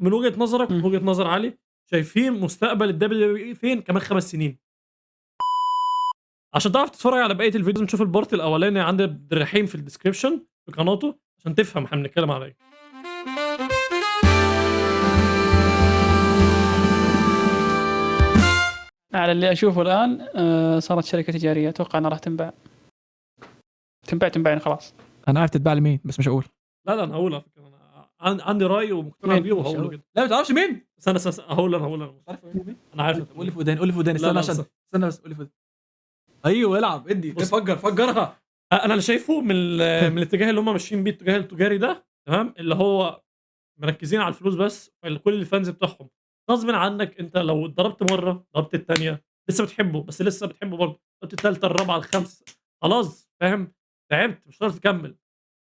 من وجهة نظرك إمم. ومن وجهة نظر علي، شايفين مستقبل الWWE فين كمان 5 سنين؟ عشان تعرف تتفرج على بقية الفيديوز نشوف البارت الأولاني عند عبد الرحيم في الdescription في قناته، عشان تفهم إحنا بنتكلم على إيه. على اللي أشوفه الآن صارت شركة تجارية، أتوقع أنها راح تنباع يعني خلاص. انا عارف تتباع لمين بس مش هقول. لا أنا هاقول على فكرة، أنا عندي رأي ومقتنع مين؟ بيه وهاقوله جدًا. لا ما تعرفش مين؟ استنى هاقول أنا. عارف مين؟ أنا عارف قول لي في وداني، قول لي في وداني، لا، استنى لا، عشان استنى بس قول لي في وداني. ايوه العب ادي بُص فجرها. أنا اللي شايفه من الاتجاه اللي هم ماشيين بيه الاتجاه التجاري ده، تمام، اللي هو مركّزين على الفلوس بس، كل الfans بتوعهم غصبٍ عنك أنت لو اتضربت مرّة، ضربت التانية، لسه بتحبه، بس لسه بتحبه برضه، ضربت التالتة، الرابعة، الخامسة، خلاص فاهم، تعبت مش هتعرف تكمّل،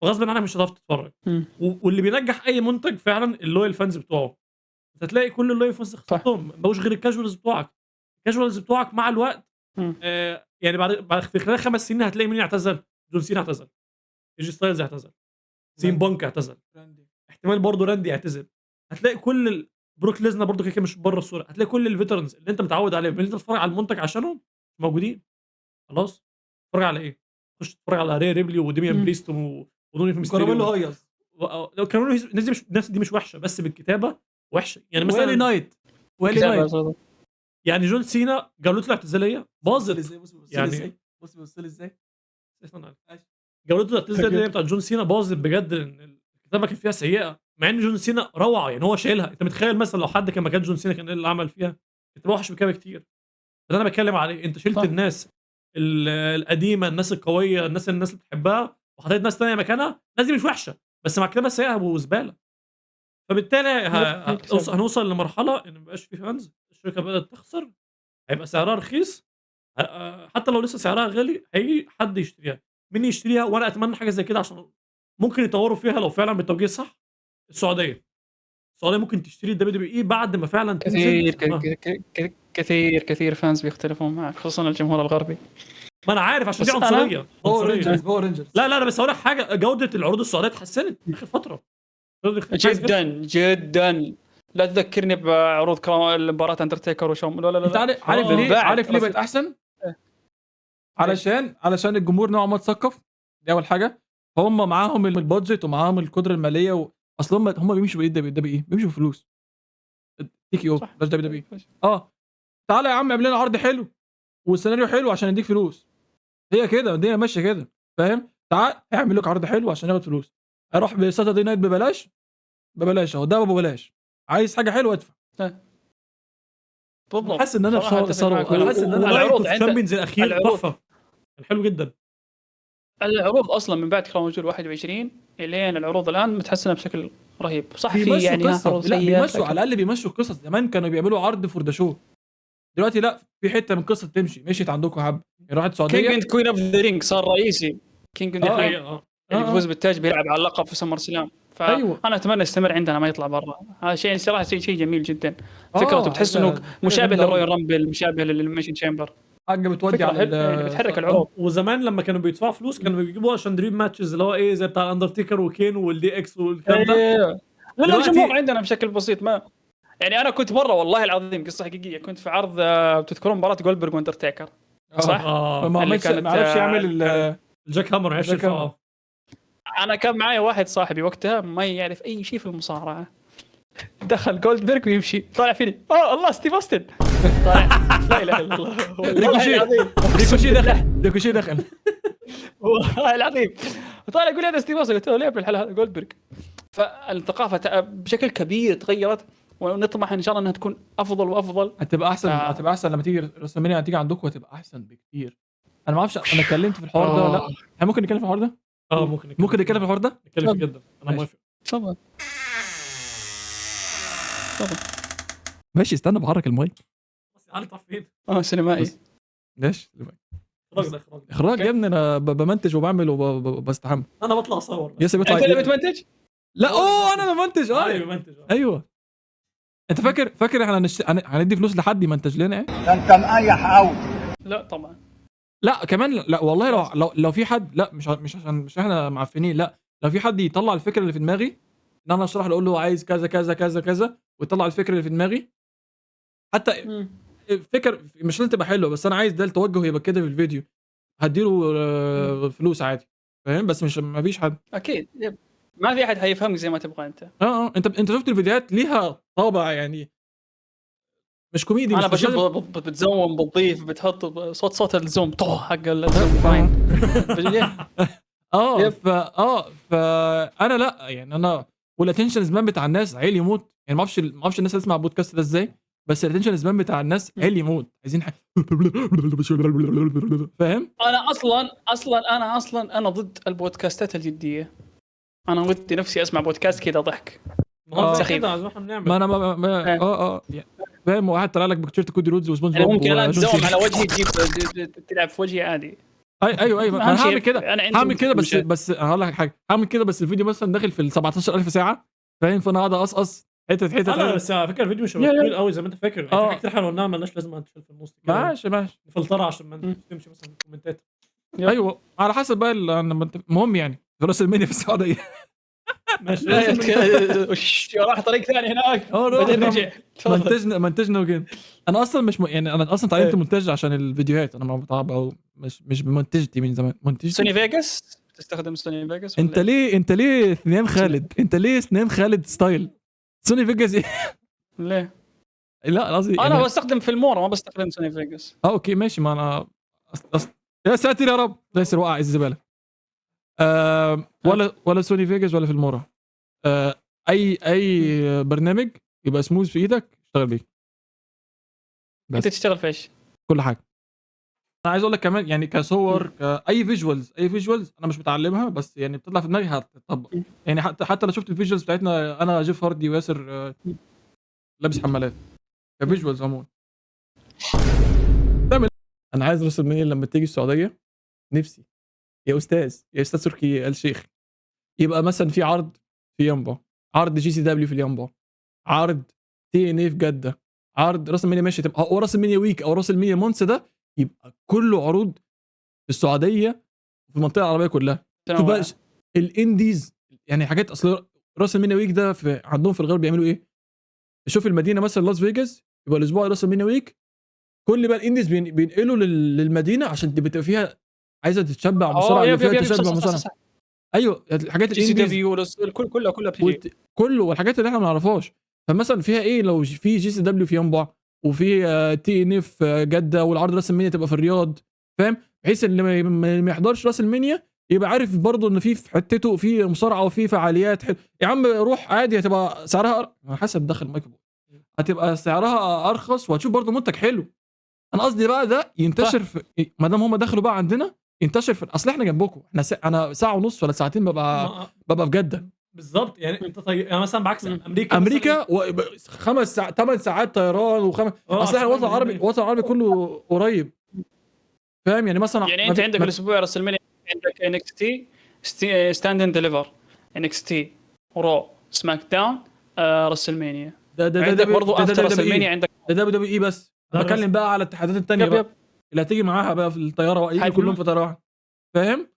وغصبٍ عنك مش هتعرف تتفرّج، إمم. واللي بينجّح أي منتج فعلًا الloyal fans بتوعه، أنت هتلاقي كل الloyal fans صح. خسرتهم، ما بقوش غير الcasuals بتوعك، الcasuals بتوعك مع الوقت إمم. يعني بعد في خلال 5 سنين هتلاقي مين اعتزل، جون سينا اعتزل، AJ ستايلز اعتزل، CM Punk اعتزل. احتمال برضه راندي يعتزل، هتلاقي كل بروك ليزنر برضه كده مش برّه الصورة، هتلاقي كل الveterans اللي أنت متعوّد عليهم، اللي أنت بتتفرّج على المنتج عشانهم موجودين، خلاص، تتفرّج على إيه؟ تخش تتفرّج على ريا ريبلي وديميان إمم. بريست ودومينيك كراميلو ميستيريو هيص لو كانوا الناس دي مش وحشة، بس بالكتابة وحشة، يعني ويلي مثلًا نايت كتابة صوت. يعني جون سينا جولته الاعتزالية بص لي باظت، ازاي، بص لي يعني ازاي، بص لي ازاي. ماشي. جولته الاعتزالية بتاعة جون سينا باظت بجد لإن الكتابة كانت فيها سيئة، مع إن جون سينا روعة، يعني هو شايلها، أنت متخيل مثلًا لو حد كان مكان جون سينا كان إيه اللي عمل فيها؟ كانت هتبقى أوحش من كده بكتير، ده اللي أنا باتكلم عليه، أنت شِلت صح. الناس القديمة، الناس القوية، الناس اللي بتحبها، وحطيت ناس تانية مكانها، الناس دي مش وحشة، بس مع كتابة سيئة وزبالة، فبالتالي هي الكتابة. هنوصل لمرحلة إن ما يبقاش في fans، الشركة بدأت تخسر، هيبقى سعرها رخيص، حتى لو لسه سعرها غالي هييجي حد يشتريها، مين يشتريها؟ وأنا أتمنى حاجة زي كده عشان ممكن يطوّروا فيها لو فعلًا بالتوجيه الصح، السعودية ممكن تشتري الWWE بعد ما فعلًا تنزل كثير بسمها، كثير فانز بيختلفون معك، خصوصًا الجمهور الغربي. ما أنا عارف عشان دي بس أنا عنصرية، باور رينجرز عنصرية. باور رينجرز لا بس هاقول لك حاجة، جودة العروض السعودية اتحسنت آخر فترة، حاجة كده. جدًا لا تذكرني بعروض مباراة أندرتيكر وشون، لا، لا، لا، انت لا. عارف ليه، انباعت عارف ليه بقت احسن؟ إيه. علشان الجمهور نوعا ما اتثقف، دي اول حاجه. هم معاهم البادجت ومعاهم القدره الماليه اصل هم بيمشوا بايه، ده بايه بيمشوا بفلوس. تيك يو صح. بلاش دبليو دبليو. اه تعالى يا عم اعمل لنا عرض حلو والسيناريو حلو عشان نديك فلوس، هي كده الدنيا ماشيه كده، فاهم؟ تعال اعمل لك عرض حلو عشان ياخد فلوس، اروح بساتردي نايت ببلاش اهو، ده ببلاش، عايز حاجه حلوه ادفع. إيه. انا بالضبط. حاسس ان انا صراحة في أتفق معاك. ثروه، انا حاسس ان انا ونايت والعروض اوف عند تشامبيونز الأخير العروض تحفة، كان حلو جدًا. العروض أصلًا من بعد كراون جول 21 إلين العروض الآن متحسنة بشكل رهيب. صح في بيمشوا يعني قصه، عروض لا سيئة بيمشوا على لكن الاقل بيمشوا القصص. زمان كانوا بيعملوا عرض فور ذا شو، دلوقتي لا، في حته من القصه تمشي، مشيت عندكم حبه يعني راحت كينج السعوديه. اند كوين اوف ذا رينج صار رئيسي. كينج اند دي كوين حقيقة اه اللي بيفوز اه بالتاج بيلعب على اللقب في سمر سلام. ايوه فانا اتمنى يستمر عندنا ما يطلع برا. هذا شيء صراحه شيء جميل جدا. فكرته بتحس انه حاجه مشابه جامده قوي، للرويال رامبل، مشابه للميشن تشامبر. حاجه بتودي فكره على يعني بتحرك العروض. وزمان لما كانوا بيدفعوا فلوس كانوا بيجيبوا عشان دريم ماتشز اللي هو إيه زي بتاع الأندرتيكر وكين والدي إكس والكلام ده، ايوه لان الجمهور دلوقتي عندنا بشكل بسيط ما يعني. انا كنت مره والله العظيم قصه حقيقيه، كنت في عرض بتذكرون مباراه جولدبرغ واندرتيكر صح؟ ما اللي عملش، ما كانت عرفش يعمل كانت الجاك هامر ما عرفش الجاك يرفعه هامر. انا كان معي واحد صاحبي وقتها ما يعرف اي شيء في المصارعه، دخل جولدبرغ ويمشي طالع فيني الله ستيف اوستن طالع لا اله الا الله والله ريكوشي العظيم ريكوشي دخل، ريكوشي دخل. والله العظيم طالع يقول لي انا ستيف اوستن، قلت له ليه بالحل هذا جولدبرغ. فالثقافه بشكل كبير تغيرت ونطمح ان شاء الله انها تكون افضل وافضل. هتبقى احسن، هتبقى احسن لما تيجي رسمينيا، هتيجي عندكم هتبقى احسن بكتير. انا ما اعرفش انا اتكلمت في الحوار ده ولا لا، احنا ممكن نتكلم في الحوار ده، ممكن نتكلم في الحوار ده. نتكلم فيه جدًا، أنا ماشي. موافق. تفضل تفضل. ماشي استنى بحرك المايك. بس هنطلع فين؟ سينمائي. بص. ماشي إخراج ده إخراج. اخراج يا ابني، انا بمنتج وبعمل وبستحمى. أنا باطلع أصور بس. ياسر بيطلع انت اللي بتمنتج؟ لا انا بمنتج علي بيمنتج ايوه. انت فاكر احنا هندي فلوس لحد يمنتج لنا يعني؟ ده انت مقيح قوي. لا طبعا. لا كمان لا والله، لو في حد، لا مش عشان مش احنا معفنين، لا لو في حد يطلع الفكره اللي في دماغي ان انا اشرح له اقول له عايز كذا كذا كذا كذا ويطلع الفكره اللي في دماغي. حتى مم. الفكر مش لازم تبقى حلوه، بس انا عايز ده التوجه يبقى كده في الفيديو، هديله فلوس عادي، فاهم؟ بس مش ما فيش حد. اكيد ما في احد حيفهمك زي ما تبغى انت. انت شفت الفيديوهات ليها طابع يعني مش كوميدي، انا مش بشوف لازم. بتزوم بتضيف بتحط صوت الزوم طه حق الزوم فاين. يب. فانا لا يعني انا والاتنشن سبان بتاع الناس عالي يموت يعني، ما اعرفش الناس تسمع بودكاست ده ازاي، بس الاتنشن سبان بتاع الناس عالي يموت، عايزين فاهم؟ انا اصلا ضد البودكاستات الجديه. انا ودي نفسي اسمع بودكاست كذا ضحك. ما هو زي سخيف. كده عايزين احنا بنعمل. ما انا ما يعني فاهم؟ واحد طلع لك بكتشيرت كودي رودز وسبونج يعني بوب ممكن الان وجون تزوم سينا. على وجهي تجيب تلعب في وجهي عادي. ايوه ما اهم انا شيء هعمل كده، انا عندي هعمل كده بس مشاهد. بس هقول لك حاجه، هعمل كده بس الفيديو مثلا داخل في ال 17000 ساعه، فاهم؟ فانا قاعد اقصقص حته لا بس على فكره الفيديو مش يا- طويل قوي زي ما انت فاكر، يعني في آه. حاجات كتير احنا قلناها مالناش لازمه تشيل في النص كده ماشي نفلترها عشان ما مم. تمشي مثلا الكومنتات. ايوه على حسب بقى المهم يعني في راس المنيا في السعوديه. ماشي راح طريق ثاني هناك بعدين رحنا رجع. تفضل. منتجنا وكده. انا اصلا مش يعني انا اصلا اتعلمت إيه. مونتاج عشان الفيديوهات، انا ما بتعب او مش بمنتجتي من زمان، منتجتي. سوني فيجاس تستخدم سوني فيجاس ولا انت ليه اثنين خالد؟ انت ليه اثنين خالد ستايل؟ سوني فيجاس ايه؟ ليه؟ لا قصدي انا يعني بستخدم فيلمورا ما بستخدم سوني فيجاس. اوكي ماشي، ما انا يا ساتر يا رب لا يصير وقع الزباله. ولا سوني فيجاس ولا فيلمورا. اي برنامج يبقى سموث في ايدك اشتغل بيه بس. انت تشتغل في ايش؟ كل حاجه. انا عايز اقول لك كمان يعني كصور اي فيجوالز انا مش متعلمها، بس يعني بتطلع في دماغي هتطبق. يعني حتى لو شفت الفيجوالز بتاعتنا انا جيف هاردي وياسر لابس حمالات كفيجوالز عموما تعمل. انا عايز راس المنيا لما تيجي السعوديه، نفسي يا استاذ تركي آل شيخ، يبقى مثلا في عرض في ينبع، عرض جي سي دبليو في الينبع، عرض تي ان اي في جده، عرض راس المنيا ماشي، تبقى او راس المنيا ويك او راس المنيا مونس، ده يبقى كله عروض في السعوديه في المنطقه العربيه كلها. شوف بقى الانديز يعني حاجات، اصل راس المنيا ويك ده في عندهم في الغرب بيعملوا ايه؟ شوف المدينه مثلا لاس فيجاس يبقى الاسبوع راس المنيا ويك، كل بقى الانديز بينقلوا للمدينه عشان تبقى فيها عايزه تتشبع مصارعه، اللي فيها تتشبع مصارعه. ايوه الحاجات جي سي الانديز دبليو كلها بتجي. كله والحاجات اللي احنا ما نعرفهاش. فمثلا فيها ايه لو في جي سي دبليو في ينبع وفي تي ان اف في جده، والعرض راس المنيا تبقى في الرياض، فاهم؟ بحيث ان ما يحضرش راس المنيا يبقى عارف برضه ان في حتته في مصارعه وفي فعاليات يا عم روح عادي، هتبقى سعرها على حسب دخل مايكل، هتبقى سعرها ارخص وهتشوف برضه منتج حلو. انا قصدي بقى ده ينتشر في ما دام هم دخلوا بقى عندنا، ينتشر في اصل احنا جنبكم، احنا انا ساعه ونص ولا ساعتين ببقى في جده بالظبط. يعني انت طيب يعني مثلا بعكس امريكا امريكا 5 ساعات 8 ساعات طيران اصل احنا الوطن العربي كله قريب، فاهم؟ يعني مثلا يعني انت عندك الاسبوع راس المنيا عندك انكس تي ستاند اند ديليفر، انكس تي رو سماك داون راس المنيا. عندك برضه افتر راس المنيا عندك ده دبليو اي بس. بتكلم بقى على الاتحادات الثانيه بقى اللي هتيجي معاها بقى في الطياره، يجي كلهم في طياره واحده، فاهم؟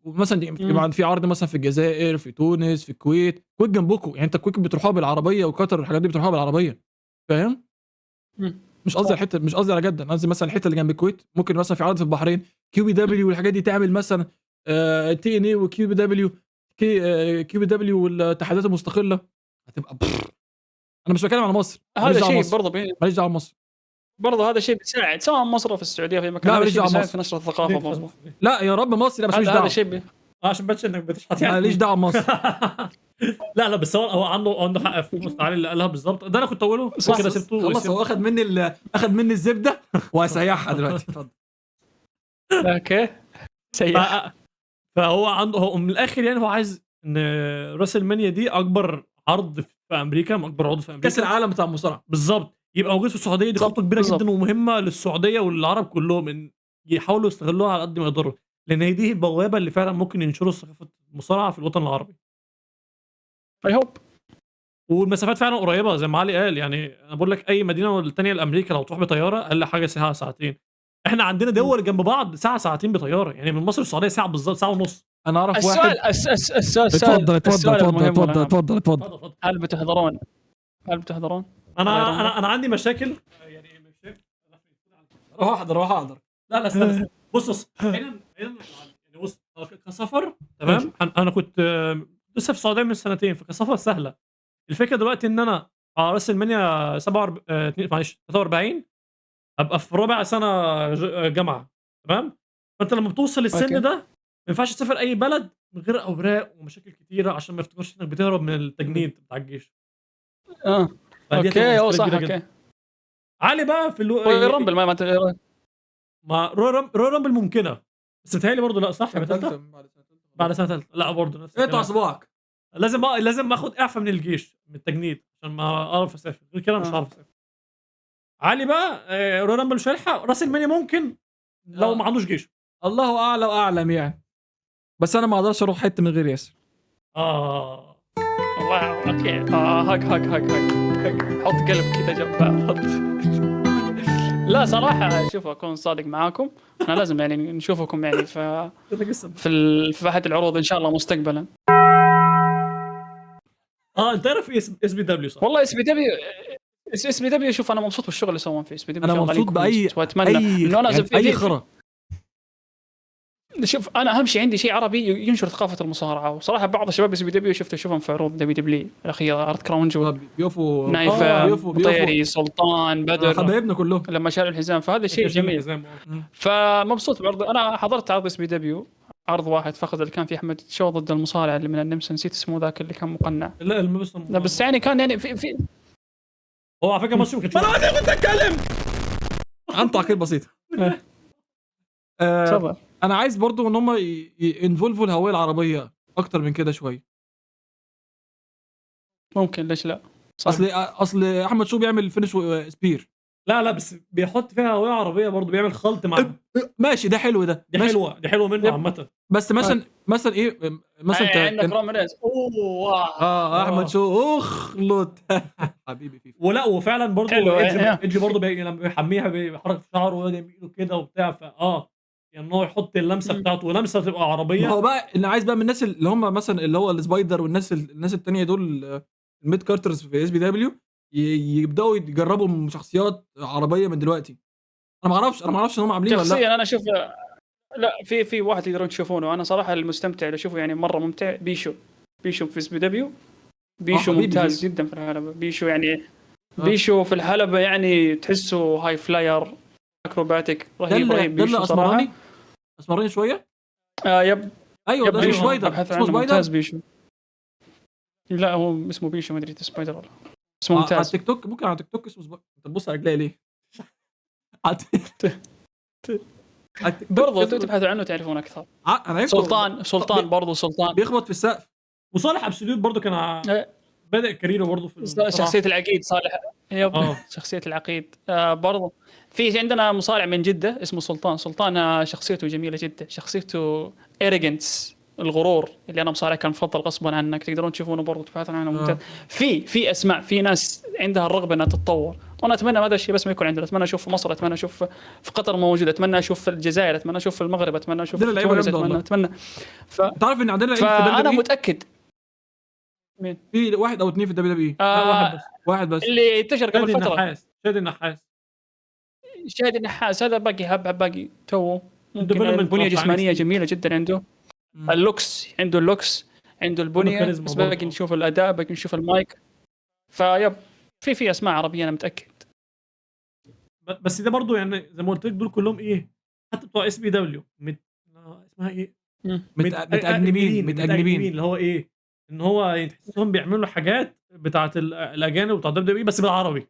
مثلا في عرض مثلا في الجزائر، في تونس، في الكويت جنبكم، يعني انت الكويت بتروحوها بالعربيه وقطر والحاجات دي بتروحوها بالعربيه، فاهم؟ مش قصدي الحته، مش قصدي على جده، انا قصدي مثلا الحته اللي جنب الكويت ممكن مثلا في عرض في البحرين كيو بي دبليو والحاجات دي تعمل مثلا تي ان اي وكيو بي دبليو كيو بي دبليو والاتحادات المستقله هتبقى انا مش بتكلم على مصر، هذا شيء برضه ماليش دعوه مصر، برضه هذا شيء بيساعد سواء مصر في السعوديه في مكان، هذا شيء بيساعد في نشر الثقافه برضه. لا يا رب مصر، لا بس مش دعوه هذا شيء عشان بس انك بتشحت يعني ماليش دعوه بمصر. لا بس هو عنده حق في مستعار اللي قالها بالظبط، ده انا كنت اقوله كده سبته خلاص هو اخذ مني الزبده وهسيحها دلوقتي. اتفضل. اوكي سيح. فهو عنده هو من الاخر يعني هو عايز ان راس المنيا دي اكبر عرض في امريكا، اكبر عرض في امريكا، كاس العالم بتاع المصارعه بالظبط، يبقى موجود في السعوديه. دي خطوه كبيره جدا ومهمه للسعوديه وللعرب كلهم، ان يحاولوا يستغلوها على قد ما يقدروا، لان هي دي البوابه اللي فعلا ممكن ينشروا ثقافه المصارعه في الوطن العربي. اي هوب. والمسافات فعلا قريبه زي ما علي قال، يعني انا بقول لك اي مدينه الثانيه لامريكا لو تروح بطياره اقل حاجه ساعه ساعتين، احنا عندنا دول جنب بعض ساعه ساعتين بطياره، يعني من مصر للسعوديه ساعه بالظبط، ساعه ونص. انا اعرف السؤال واحد. السؤال المهم والأهم. اتفضل اتفضل. هل بتحضرون؟ انا عندي مشاكل يعني مش شايف. روح احضر. لا استنى. بص بعيداً يعني بص كسفر تمام. انا كنت لسه في السعوديه من سنتين، فكسفر سهله. الفكره دلوقتي ان انا على راس المنيا 43 ابقى في رابع سنه جامعه تمام. فانت لما بتوصل للسن أوكي. ده ما ينفعش تسافر اي بلد من غير اوراق ومشاكل كتيره، عشان ما يفتكرش انك بتهرب من التجنيد بتاع الجيش. فدي هتبقى اوكي مشكلة صح كبيرة جداً. اوكي. علي بقى في رامبل ما ما رويال رامبل ممكنه، بس بتهيألي برضه لا صح. بعد سنه ثالثه لا برضه نفس اقطع الكلام. صباعك. لازم اخد اعفاء من الجيش من التجنيد عشان ما اعرف اسافر، غير كده مش هعرف اسافر. علي بقى رويال رامبل مش هيلحق. راس المنيا ممكن لو ما عندوش جيش. الله اعلى واعلم يعني. بس انا ما اقدرش اروح حته من غير ياسر. والله اوكي. هك حط قلب كذا جنب حط. لا صراحه شوف اكون صادق معاكم، احنا لازم يعني نشوفكم يعني في احد العروض ان شاء الله مستقبلا. انت تعرف ايه اس بي دبليو صح؟ والله اس بي دبليو شوف انا مبسوط بالشغل اللي يسوون في اس بي دبليو. انا مبسوط باي واتمنى انه انا اي خرا. شوف انا اهم شيء عندي شيء عربي ينشر ثقافه المصارعه. وصراحه بعض الشباب اس بي دبليو اشوفهم في عروض دبليو دبليو الاخيره، عرض كراون جول، بيوفوا نايفه، طيري، سلطان، بدر، حبايبنا كلهم لما شالوا الحزام. فهذا شيء جميل. فمبسوط برضه. انا حضرت عرض اس بي دبليو، عرض واحد فقط اللي كان فيه احمد شو ضد المصارع اللي من النمسا، نسيت اسمه ذاك اللي كان مقنع. لا بس يعني كان يعني في هو على فكره ماتش ما كانش انا كنت اتكلم عن تعقيب بسيط. تفضل. انا عايز برضو ان هم ينفولفوا الهويه العربيه اكتر من كده شويه. ممكن ليش لا. صح. اصل احمد شو بيعمل فينش سبير. لا بس بيحط فيها هويه عربيه برضه، بيعمل خلط مع ماشي ده حلو ده. دي حلوه منه عامه. بس مثلا ايه مثلا عندك رومان رينز. احمد شو لوت حبيبي فيه. ولا وفعلا برضه ايدج برضه لما بيحميها بيحرك في شعره ويعمل ايده كده وبتاع يعني هو يحط اللمسه بتاعته ولمسه تبقى عربيه. هو بقى اللي عايز بقى من الناس اللي هم مثلا اللي هو السبايدر والناس الثانيه دول الميد كارترز في اس بي دبليو يبداوا يجربوا شخصيات عربيه من دلوقتي. انا ما اعرفش ان هم عاملين ولا لا. شخصيا انا اشوف لا في واحد تقدرون تشوفونه. انا صراحه المستمتع اللي اشوفه يعني مره ممتع بيشو في اس بي دبليو. بيشو ممتاز جدا في الحلبه. بيشو يعني بيشو في الحلبه يعني تحسه هاي فلاير اكروباتيك رهيب بيشو صراحه. اسمراني شويه. يب ايوه ده سبايدر. اسمه سبايدر ممتاز بيشو. لا هو اسمه بيشو ما ادري سبايدر ولا اسمه ممتاز. على التيك توك ممكن على التيك توك اسمه سبايدر. انت تبص على رجلي ليه؟ برضه تبحثوا عنه تعرفون اكثر. انا سلطان برضه سلطان بيخبط في السقف. وصالح ابسوليوت برضه كان بدأ كاريره برضه في شخصيه العقيد صالح. شخصيه العقيد برضه. في عندنا مصارع من جده اسمه سلطان شخصيته جميله جدا. شخصيته ايريجنس الغرور اللي انا مصارع كان مفضل غصبا عنك. تقدرون تشوفونه برضه تبحثون عنه ممتاز. في اسماء في ناس عندها الرغبه انها تتطور. وانا اتمنى هذا الشيء بس ما يكون عندنا. اتمنى اشوف في مصر، اتمنى اشوف في قطر موجود، اتمنى اشوف في الجزائر، اتمنى اشوف في المغرب، اتمنى اشوف في تونس، اتمنى تعرف ان عندنا انا متاكد مين في واحد او اثنين في الدبليو دبليو. واحد بس اللي انتشر قبل فتره. شادي النحاس هذا باقي باقي تو ممكن بنيه جسمانيه جميله جدا عنده. اللوكس عنده عنده البنيه بس باقي نشوف الاداء، باقي نشوف المايك. فيب في اسماء عربيه انا متاكد. بس ده برضو يعني زي ما قلت لك دول كلهم ايه حتى بتوع اس بي دبليو اسمها ايه متأجنبين اللي هو ايه ان هو تحسهم بيعملوا حاجات بتاعه الاجانب وبتاع دبليو بس بالعربي.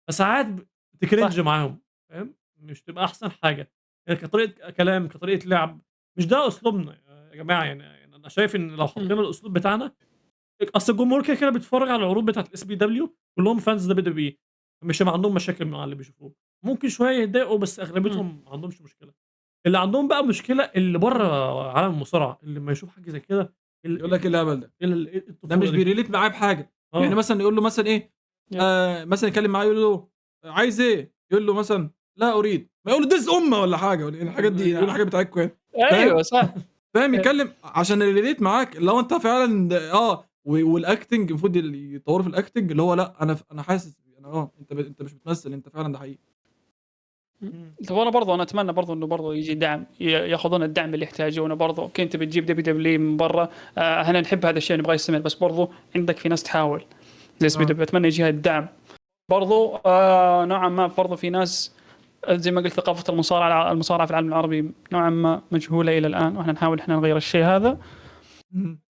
بس ساعات تكرنج معاهم فاهم، مش تبقى احسن حاجه يعني كطريقه كلام كطريقه لعب. مش ده اسلوبنا يا جماعه. يعني انا شايف ان لو حطينا الاسلوب بتاعنا اصل الجمهور كده بيتفرج على العروض بتاعه الاس بي دبليو كلهم فانز دبليو مش عندهم مشاكل مع اللي بيشوفوه. ممكن شويه يتضايقوا بس اغلبيتهم ما عندهمش مشكله. اللي عندهم بقى مشكله اللي بره عالم المصارعه اللي ما يشوف حاجه زي كده يقول لك الهبل ده مش بيريليت معاه بحاجه. يعني مثلا يقول له مثلا ايه مثلا يكلم معاه يقول له عايز ايه، يقول له مثلا لا اريد، ما يقولوا دز امه ولا حاجه ولا الحاجات دي، يقولوا الحاجات بتاعتكم يعني. ايوه صح. فاهم يتكلم عشان الريليت معاك لو انت فعلا والاكتنج المفروض يطوروا في الاكتنج اللي هو لا انا حاسس انا انت مش بتمثل، انت فعلا ده حقيقي. طب انا اتمنى برضه انه برضه يجي دعم، ياخذون الدعم اللي يحتاجونه. برضه كنت بتجيب دبليو من برا، احنا نحب هذا الشيء نبغى يستمر، بس برضه عندك في ناس تحاول زي دبليو، اتمنى يجيها الدعم برضه. نوعا ما برضه في ناس زي ما قلت ثقافه المصارعه في العالم العربي نوعا ما مجهوله الى الان، واحنا نحاول نغير الشيء هذا.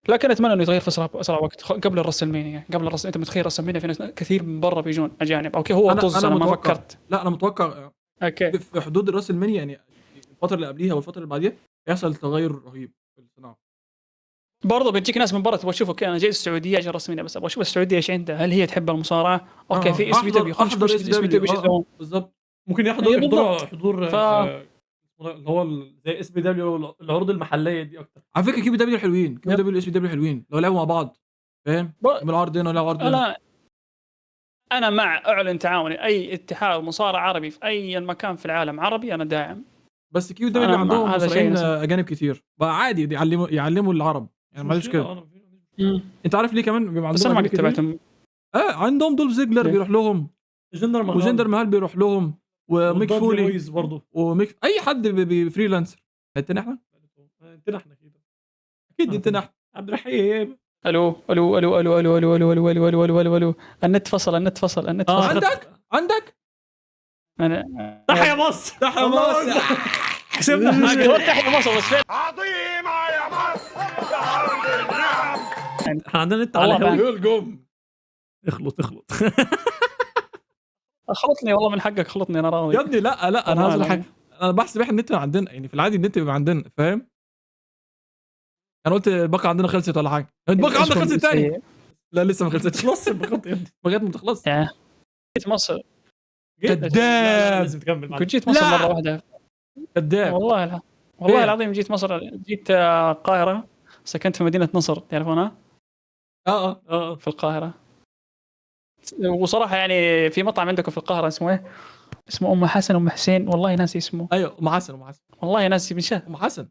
لكن اتمنى انه يتغير في اسرع وقت قبل الرسلمانيا. انت متخيل رسلمانيا في ناس كثير من برا بيجون اجانب. اوكي هو طز، انا ما فكرت. لا انا متوقع اوكي في حدود الراس المنيا يعني الفتره اللي قبليها والفتره اللي بعديها يحصل تغير رهيب في الصناعه. برضه بتجيك ناس من برا تبغى تشوف. اوكي انا جاي السعوديه عشان رسميني، بس ابغى اشوف السعوديه ايش عندها، هل هي تحب المصارعه؟ اوكي في اس بي دبليو، خلينا نشوف اس بي دبليو بالضبط. ممكن يحضروا حضور اللي هو زي اس بي دبليو العروض المحليه دي اكتر. على فكره كيو دبليو حلوين، كيو دبليو اس بي دبليو حلوين لو لعبوا مع بعض، فاهم؟ يعملوا عرض هنا ولا عرض هنا. انا مع اعلن تعاوني، اي اتحاد مصارع عربي في اي مكان في العالم عربي انا داعم. بس كيو دبليو عندهم مصارعين اجانب كتير بقى عادي يعلموا العرب يعني، ما عندوش كده. انت عارف ليه كمان بيبقى عندهم تبعتهم؟ عندهم دولف زيجلر بيروح لهم، وجندر مهال بيروح لهم، وميك فولي برضه، اي حد فريلانسر. انتنا احنا كده اكيد انتنا احنا عبد الرحيم. الو الو الو الو الو الو الو الو الو الو الو الو الو النت فصل. عندك انا تحيا مصر، تحيا مصر. كسبنا حاجه. تحيا مصر بس فين عظيمه يا مصر احنا عندنا نت على الجم. اخلط خلطني والله من حقك، خلطني انا راضي يا ابني. لا انا هذا حاجه انا بحسب احنا النت عندنا يعني في العادي النت بيبقى عندنا، فاهم؟ انا قلت الباقه عندنا خلصت ولا حاجه، الباقه عندنا خلصت تاني. لا لسه ما خلصتش. خلص الباقات يا ابني، بقيت ما تخلص. جيت مصر كذاب. لازم تكمل. كنت جيت مصر مره واحده. كذاب والله العظيم جيت مصر، جيت القاهره، سكنت في مدينه نصر، تعرفونها؟ في القاهره. وصراحه يعني في مطعم عندكم في القاهره اسمه ايه؟ اسمه ام حسن ام حسين، والله ناسي اسمه. ايوه ام حسن والله ناسي من شهر. ام حسن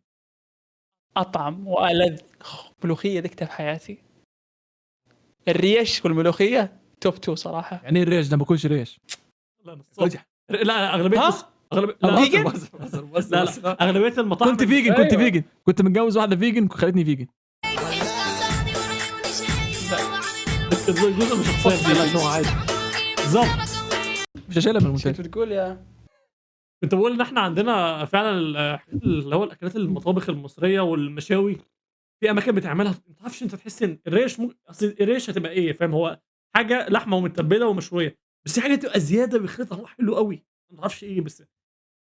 اطعم والذ ملوخيه ذقتها في حياتي. الريش والملوخيه توب 2 صراحه. يعني الريش ده ما باكلش ريش. لا اغلبيه لا اغلبيه المطاعم. كنت فيجن كنت متجوز واحده فيجن خلتني فيجن. الجزء مش شخصيه دي عادي بالظبط، مش هشيلها من المنتج. بتقول يا كنت بقول ان احنا عندنا فعلا اللي هو الاكلات المطابخ المصريه والمشاوي في اماكن بتعملها ما تعرفش، انت تحس ان الريش اصل الريش هتبقى ايه، فاهم؟ هو حاجه لحمه ومتبله ومشويه، بس حاجه تبقى زياده بيخلطها هو حلو قوي، ما تعرفش ايه، بس الحاجات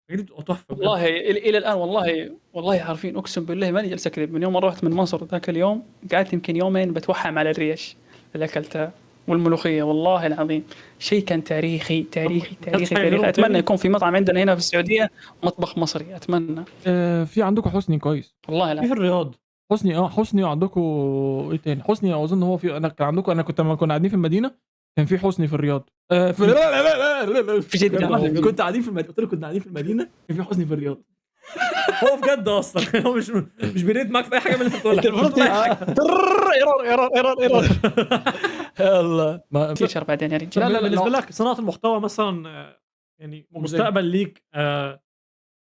دي بتبقى تحفه والله. الى الان والله عارفين، اقسم بالله ماني جالس اكذب، من يوم ما رحت من مصر ذاك اليوم قعدت يمكن يومين بتوحم على الريش اللي اكلتها والملوخيه. والله العظيم شيء كان تاريخي. اتمنى يكون في مطعم عندنا هنا في السعوديه مطبخ مصري، اتمنى. في عندكم حسني كويس والله في الرياض حسني وعندكم ايه تاني؟ حسني اظن هو في، انا كان عندكم، انا كنت لما كنا قاعدين في المدينه كان في حسني في الرياض. في جده كنت قاعدين في المدينه، قلت له كنا قاعدين في المدينه كان في حسني في الرياض. هو بجد اصلا هو مش بيريد معاك في اي حاجه من اللي انت بتقولها. ايرور يلا تيشر بعدين يا رجال. لا بالنسبه لك صناعه المحتوى مثلا يعني مستقبل ليك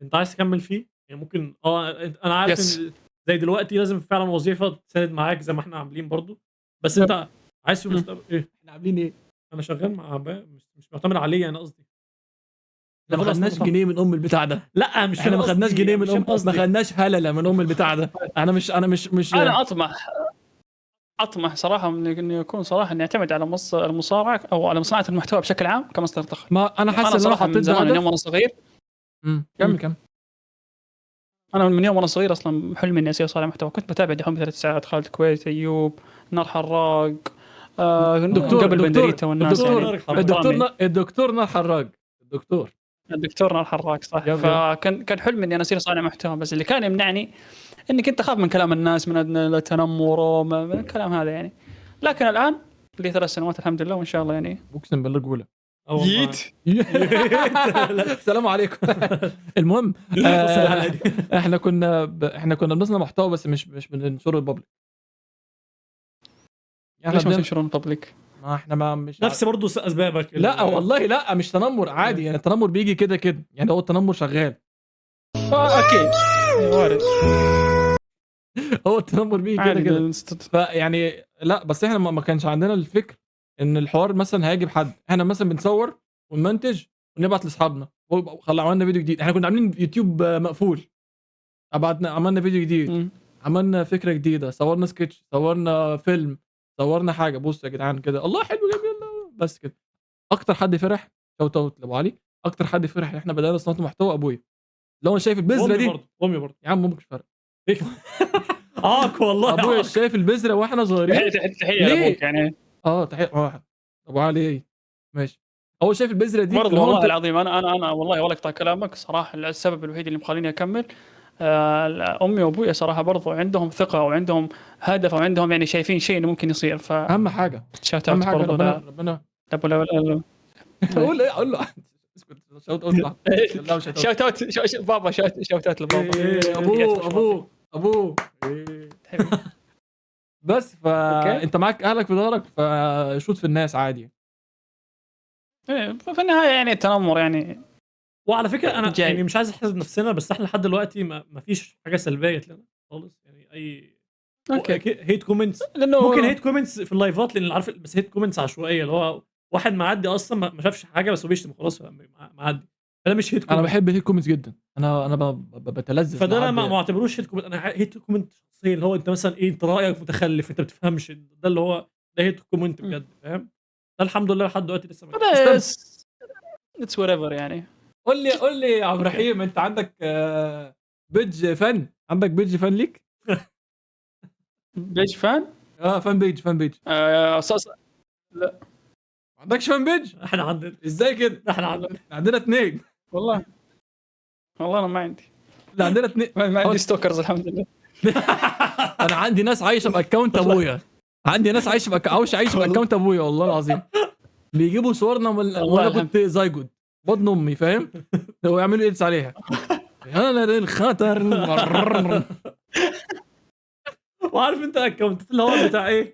انت عايز تكمل فيه يعني؟ ممكن انا عارف ان زي دلوقتي لازم فعلا وظيفه تساعد معاك زي ما احنا عاملين برضو، بس انت عايز في المستقبل ايه؟ احنا عاملين ايه؟ انا شغال مع مش معتمد عليه، انا قصدي ما خدناش جنيه من ام البتاع ده. لا مش احنا ما خدناش جنيه من ام، ما خدناش هلله من ام البتاع ده. انا مش انا اطمح صراحه انه يكون صراحه اني اعتمد على المصارعه او على صناعه المحتوى بشكل عام كمصدر دخل. ما انا حاسس ان انا من زمان من يوم وانا صغير. كم انا من يوم وانا صغير اصلا حلمي اني اصير صانع محتوى. كنت بتابع دحوم 3 ساعات، خالد كويت، ايوب، نار حراق، قبل بندريتا والناس. الدكتور نار حراق، الدكتور نار حراق صح. فكان حلمي اني انا اصير صانع محتوى، بس اللي كان يمنعني اني كنت اخاف من كلام الناس، من التنمر ومن الكلام هذا يعني. لكن الان لي 3 سنوات الحمد لله، وان شاء الله يعني اقسم بالله رجوله. والله. ييت السلام عليكم. المهم احنا كنا بنصنع محتوى بس مش بننشره البابليك. ليش ما تنشرون بابليك؟ ما احنا ما مش نفس برضه اسبابك لا والله لا مش تنمر عادي يعني التنمر بيجي كده يعني هو التنمر شغال. اكيد وارد هو التنمر بيجي عادي كده فيعني لا بس احنا ما كانش عندنا الفكر ان الحوار مثلا هيجي بحد. احنا مثلا بنصور ونمنتج ونبعت لاصحابنا عملنا فيديو جديد. احنا كنا عاملين يوتيوب مقفول عملنا فيديو جديد عملنا فكره جديده صورنا سكتش صورنا فيلم صورنا حاجه. بص يا جدعان كده الله حلو جميل بس كده. اكتر حد فرح شوت اوت لابو علي. اكتر حد فرح ان احنا بدانا صناعه محتوى ابويا. لو انا شايف البذره دي امي برضه يا عم مش فارق والله ابويا شايف البذره واحنا صغيرين. تحيه لابوك يعني تحيه واحد ابو علي ماشي. هو شايف البذره دي برضه والله العظيم انا والله ولا اقطع كلامك صراحه. السبب الوحيد اللي مخليني اكمل امي وابويا صراحه برضو عندهم ثقه وعندهم هدف وعندهم يعني شايفين شيء انه ممكن يصير. اهم حاجه شوت اوت برضو ربنا قول له اسكت شوت اوت شوت اوت بابا شوت اوت لبابا ابوه بس فانت معاك اهلك في ظهرك فشوت في الناس عادي. في النهايه يعني التنمر يعني. وعلى فكره انا يعني مش عايز احسد نفسنا بس احنا لحد دلوقتي ما فيش حاجه سلبيه لنا خالص يعني اي هيت كومنتس. ممكن هيت كومنتس في اللايفات لان عارف بس هيت كومنتس عشوائيه اللي هو واحد معدي اصلا ما شافش حاجه بس هو بيشتم خلاص معدي. انا مش هيت كومنت. انا بحب الهيت كومنتس جدا. انا بتلذذ فده انا ما اعتبروش هيت كومنت. انا هيت كومنت شخصيا اللي هو انت مثلا ايه انت رايك متخلف انت بتفهمش ده اللي هو ده هيت كومنت بجد فاهم. ده الحمد لله لحد دلوقتي لسه اتس وات ايفر يعني. قول لي يا عبد الرحيم انت عندك بيج فن. عندك بيج فن ليك؟ بيج فان؟ فان بيج اساس لا ما عندكش فان بيج. احنا عندنا ازاي كده؟ احنا عندنا 2 والله انا ما عندي. لا عندنا 2 ما عندي ستوكرز الحمد لله. انا عندي ناس عايشه باكونت ابويا. عندي ناس عايشه باكونت ابويا والله العظيم. بيجيبوا صورنا وانا كنت زايجود بطن امي فاهم. هو يعملوا ايدز عليها انا الخطر. وعارف انت الاكونت اللي هو بتاع ايه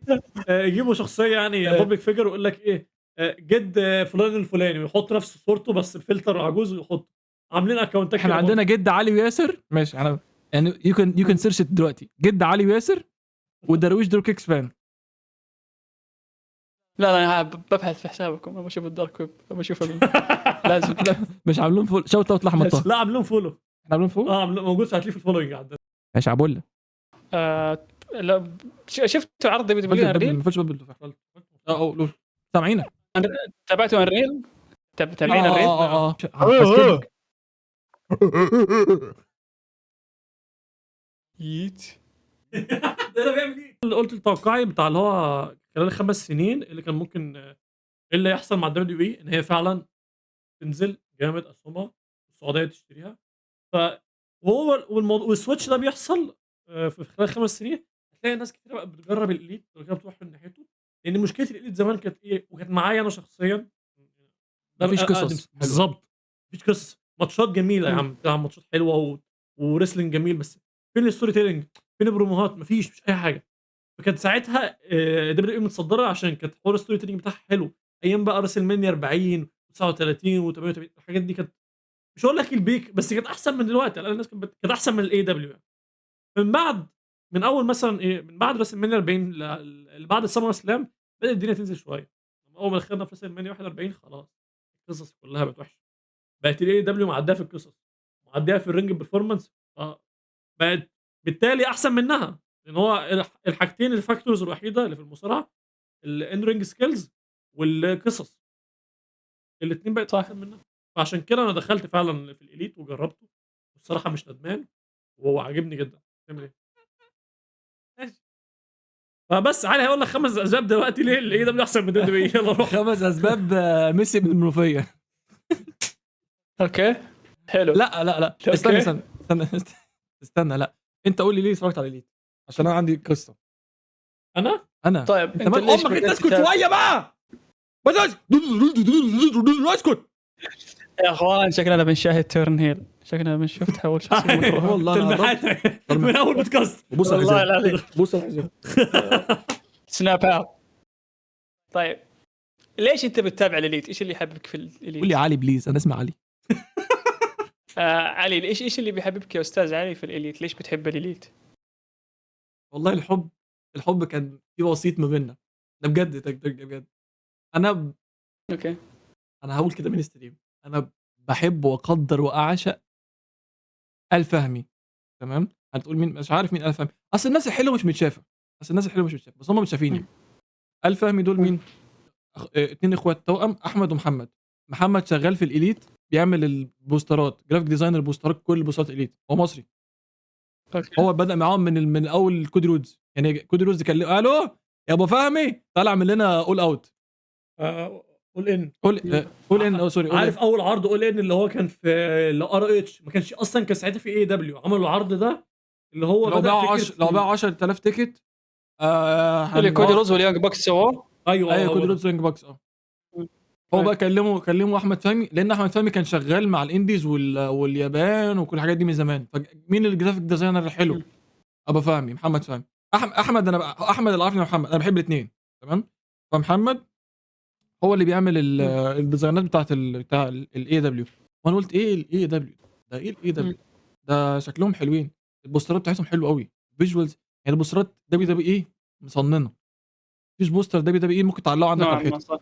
يجيبوا شخصيه يعني بابليك فيجر ويقول لك ايه جد فلان الفلاني ويحط نفس صورته بس بفلتر عجوز ويحط عاملين اكونتات. احنا عندنا جد علي وياسر ماشي. انا يعني يو كان سيرش دلوقتي جد علي وياسر ودرويش درو كيكس فان. لا انا ببحث في حسابكم بشوف الدارك ويب بشوف لازم مش عاملين فول شوت اوت لاحمد طه. لا عاملين فولو. احنا عاملين فولو موجود هتلاقيه في الفولوينج عندنا. ماشي عبوله. لا شفتوا عرض ديفيد بلينر ريل؟ ما فيش قول سامعينك. تابعتوا الريل؟ تابعين الريل؟ ييت ده انا بعمل ايه اللي قلت توقعي بتاع اللي هو خلال 5 سنين اللي كان ممكن ايه اللي يحصل مع الدبليو اي ان هي فعلا تنزل جامد اسهمها السعوديه تشتريها. ف وهو والسويتش ده بيحصل في خلال 5 سنين هتلاقي ناس كتير بقى بتجرب الاليت بتروح من ناحيته لان مشكله الاليت زمان كانت ايه وكانت معايا انا شخصيا مفيش قصص بالظبط. مفيش قصص ماتشات جميله يا عم بتاع ماتشات حلوه وريسلينج جميل بس فين الستوري تيلينج فين البروموهات مفيش اي حاجه. فكانت ساعتها دبليو اي متصدره عشان كانت حوار الستوري تيلينج بتاعها حلو ايام بقى راسل مانيا 40 و39 و88 الحاجات دي كانت مش هقول لك البيك بس كانت احسن من دلوقتي. لان الناس كانت احسن من الاي دبليو. من اول مثلا ايه من بعد راسل مانيا 40 اللي بعد السمر سلام بدات الدنيا تنزل شويه. اول ما دخلنا في راسل مانيا 41 خلاص القصص كلها بقت وحشه. بقت الاي دبليو معديه في القصص معديه في الرينج برفورمانس بقت بالتالي احسن منها لان هو الحاجتين الفاكتورز الوحيده اللي في المصارعه الان رينج سكيلز والقصص الاثنين بقت احسن منها. فعشان كده انا دخلت فعلا في الاليت وجربته والصراحه مش ندمان وهو عاجبني جدا. تعمل ايه ماشي فبس علي هقول لك 5 اسباب دلوقتي ليه الايه ده احسن من دبليو اي. يلا روح 5 اسباب ميسي من المنوفيه. اوكي حلو. لا استنى لا انت قول لي ليه اتفرجت على اليت عشان انا عندي قصه. انا طيب انت ليش امك انت اسكت شويه بقى. بس اسكت يا اخوان شكلنا بنشاهد تيرن هيل، شكلنا بنشوف تحول شخصيه مكروه. والله انا قربت. تلميحات من اول بودكاست. بص على والله الحزام العظيم بص على الحزام سناب اوت. طيب ليش انت بتتابع الاليت؟ ايش اللي يحببك في الاليت؟ قول لي علي بليز، انا اسمي علي. علي، ايش اللي بيحببك يا استاذ علي في الاليت؟ ليش بتحب الاليت؟ والله الحب كان في وسيط ما بيننا ده بجد بجد. انا اوكي انا هقول كده من ستريم، انا بحب واقدر واعشق الفهمي. تمام، هتقول مين؟ مش عارف مين الفهمي. اصل الناس الحلوه مش متشافه، بس هم متشافيني. الفهمي دول مين؟ اتنين اخوات توأم، احمد ومحمد. محمد شغال في الاليت بيعمل البوسترات، جرافيك ديزاينر بوسترات، كل بوسترات الاليت. هو مصري. اوكي هو بدأ معاهم من اول كودي رودز. يعني كودي رودز كان الو يا ابو فهمي تعالى اعمل لنا اول اوت. قول ان قول ان سوري عارف اول عرض قول ان اللي هو كان في ار اتش، ما كانش اصلا كان ساعتها في اي دبليو، عملوا العرض ده اللي هو لو بدأ باعوا فكرة لو باعوا 10000 تيكت اللي كودي روز واليانج باكس سووه. ايوه ايوه هو كودي ده. رودز وينج باكس. هو بقى كلموا احمد فهمي، لان احمد فهمي كان شغال مع الانديز واليابان وكل الحاجات دي من زمان. فمين الجرافيك ديزاينر الحلو؟ ابو فهمي، محمد فهمي. احمد احمد اللي عارفني، محمد انا بحب الاثنين. تمام، فمحمد هو اللي بيعمل الديزاينات بتاع الاي دبليو. وانا قلت ايه الاي دبليو ده؟ ايه الاي دبليو ده؟ شكلهم حلوين، البوسترات بتاعتهم حلوه قوي، فيجوالز. يعني البوسترات دبليو اي مصننه، مفيش بوستر دبليو اي ممكن تعلقه عندك على الحيطه.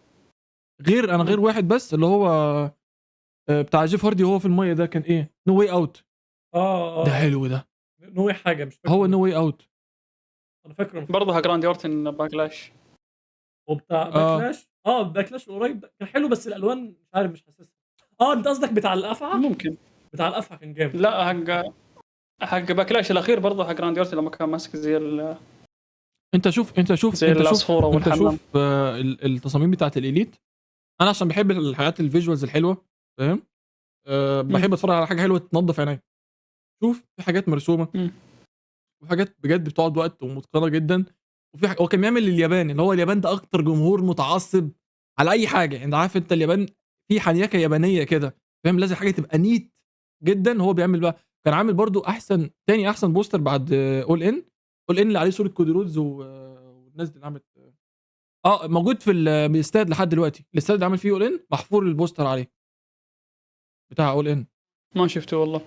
غير واحد بس اللي هو بتاع جيف هاردي وهو في الميه ده، كان ايه؟ نو واي اوت. ده حلو ده، نوي حاجه مش فاكر. هو نو واي اوت. انا فاكره برضه جراندي اورتن باكلاش وبتاع باكلاش. باكلاش القريب ده كان حلو، بس الالوان مش عارف، مش حاسسها. انت قصدك بتاع الافعى؟ ممكن. بتاع الافعى كان جامد. لا حق باكلاش الاخير برضه حق راندي اورتن لما كان ماسك زي انت شوف زي العصفوره والحمام. شوف التصاميم بتاعت الاليت. انا عشان بحب الحاجات الفيجوالز الحلوه، فاهم؟ بحب اتفرج على حاجه حلوه تنظف عيني. شوف في حاجات مرسومه وحاجات بجد بتقعد وقت ومتقنه جدا. وفي هو كان بيعمل لليابان، اللي هو اليابان ده اكتر جمهور متعصب على اي حاجه. يعني عارف انت اليابان في حنيكه يابانيه كده، فاهم؟ لازم حاجه تبقى نيت جدا. هو بيعمل بقى، كان عامل برضو تاني احسن بوستر بعد اول ان اللي عليه صوره كودي رودز والناس دي اللي عملت موجود في الاستاد لحد دلوقتي. الاستاد اللي عامل فيه اول ان محفور البوستر عليه بتاع اول ان. ما شفته والله.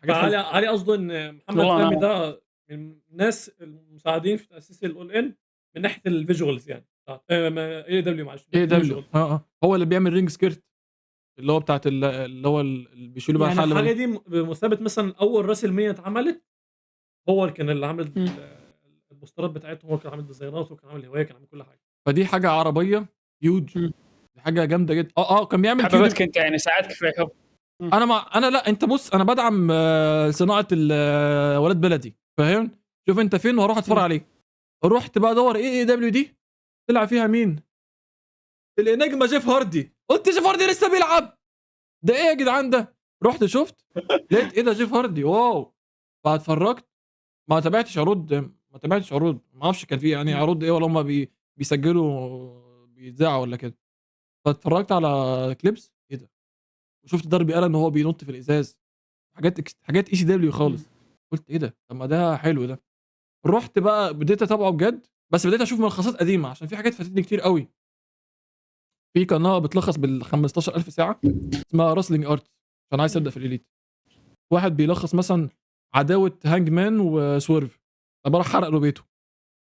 علي قصده ان محمد فهمي ده من الناس المساعدين في تاسيس الاول ان من ناحيه الفيجوالز، يعني اي دبليو معلش اي دبليو. هو اللي بيعمل رينج سكيرت اللي هو بتاعت اللي هو اللي بيشيلوا بقى يعني الحلقه. الحاجه دي بمثابه مثلا اول راسل 100 اتعملت، هو اللي كان اللي عامل البوسترات بتاعتهم، هو كان عامل ديزاينات وكان عامل هوايه، كان عامل كل حاجه. فدي حاجه عربيه هيوج، حاجه جامده جدا. كان بيعمل حبيبتك انت يعني ساعدك في حب. انا لا، انت بص، انا بدعم صناعه ولاد بلدي، فاهم؟ شوف انت فين وهروح اتفرج عليه. رحت بقى ادور ايه دبليو دي، طلع فيها مين؟ النجم جيف هاردي. قلت جيف هاردي لسه بيلعب؟ ده ايه يا جدعان ده؟ رحت شفت لقيت ايه ده؟ جيف هاردي، واو. فاتفرجت، ما تابعتش عروض، ما اعرفش كان في يعني عروض ايه، ولا هم بيسجلوا بيذاعوا ولا كده. فاتفرجت على كليبس، ايه ده؟ وشفت داربي الن وهو بينط في الازاز، حاجات اي سي دبليو خالص. قلت ايه ده؟ طب ما ده حلو ده. رحت بقى بديت اتابعه بجد، بس بديت اشوف ملخصات قديمه عشان في حاجات فاتتني كتير قوي. في قناه بتلخص بال 15000 ساعه اسمها راسلينج ارت، عشان عايز ابدا في الاليت. واحد بيلخص مثلا عداوه هانج مان وسويرف، عباره حرق له بيته،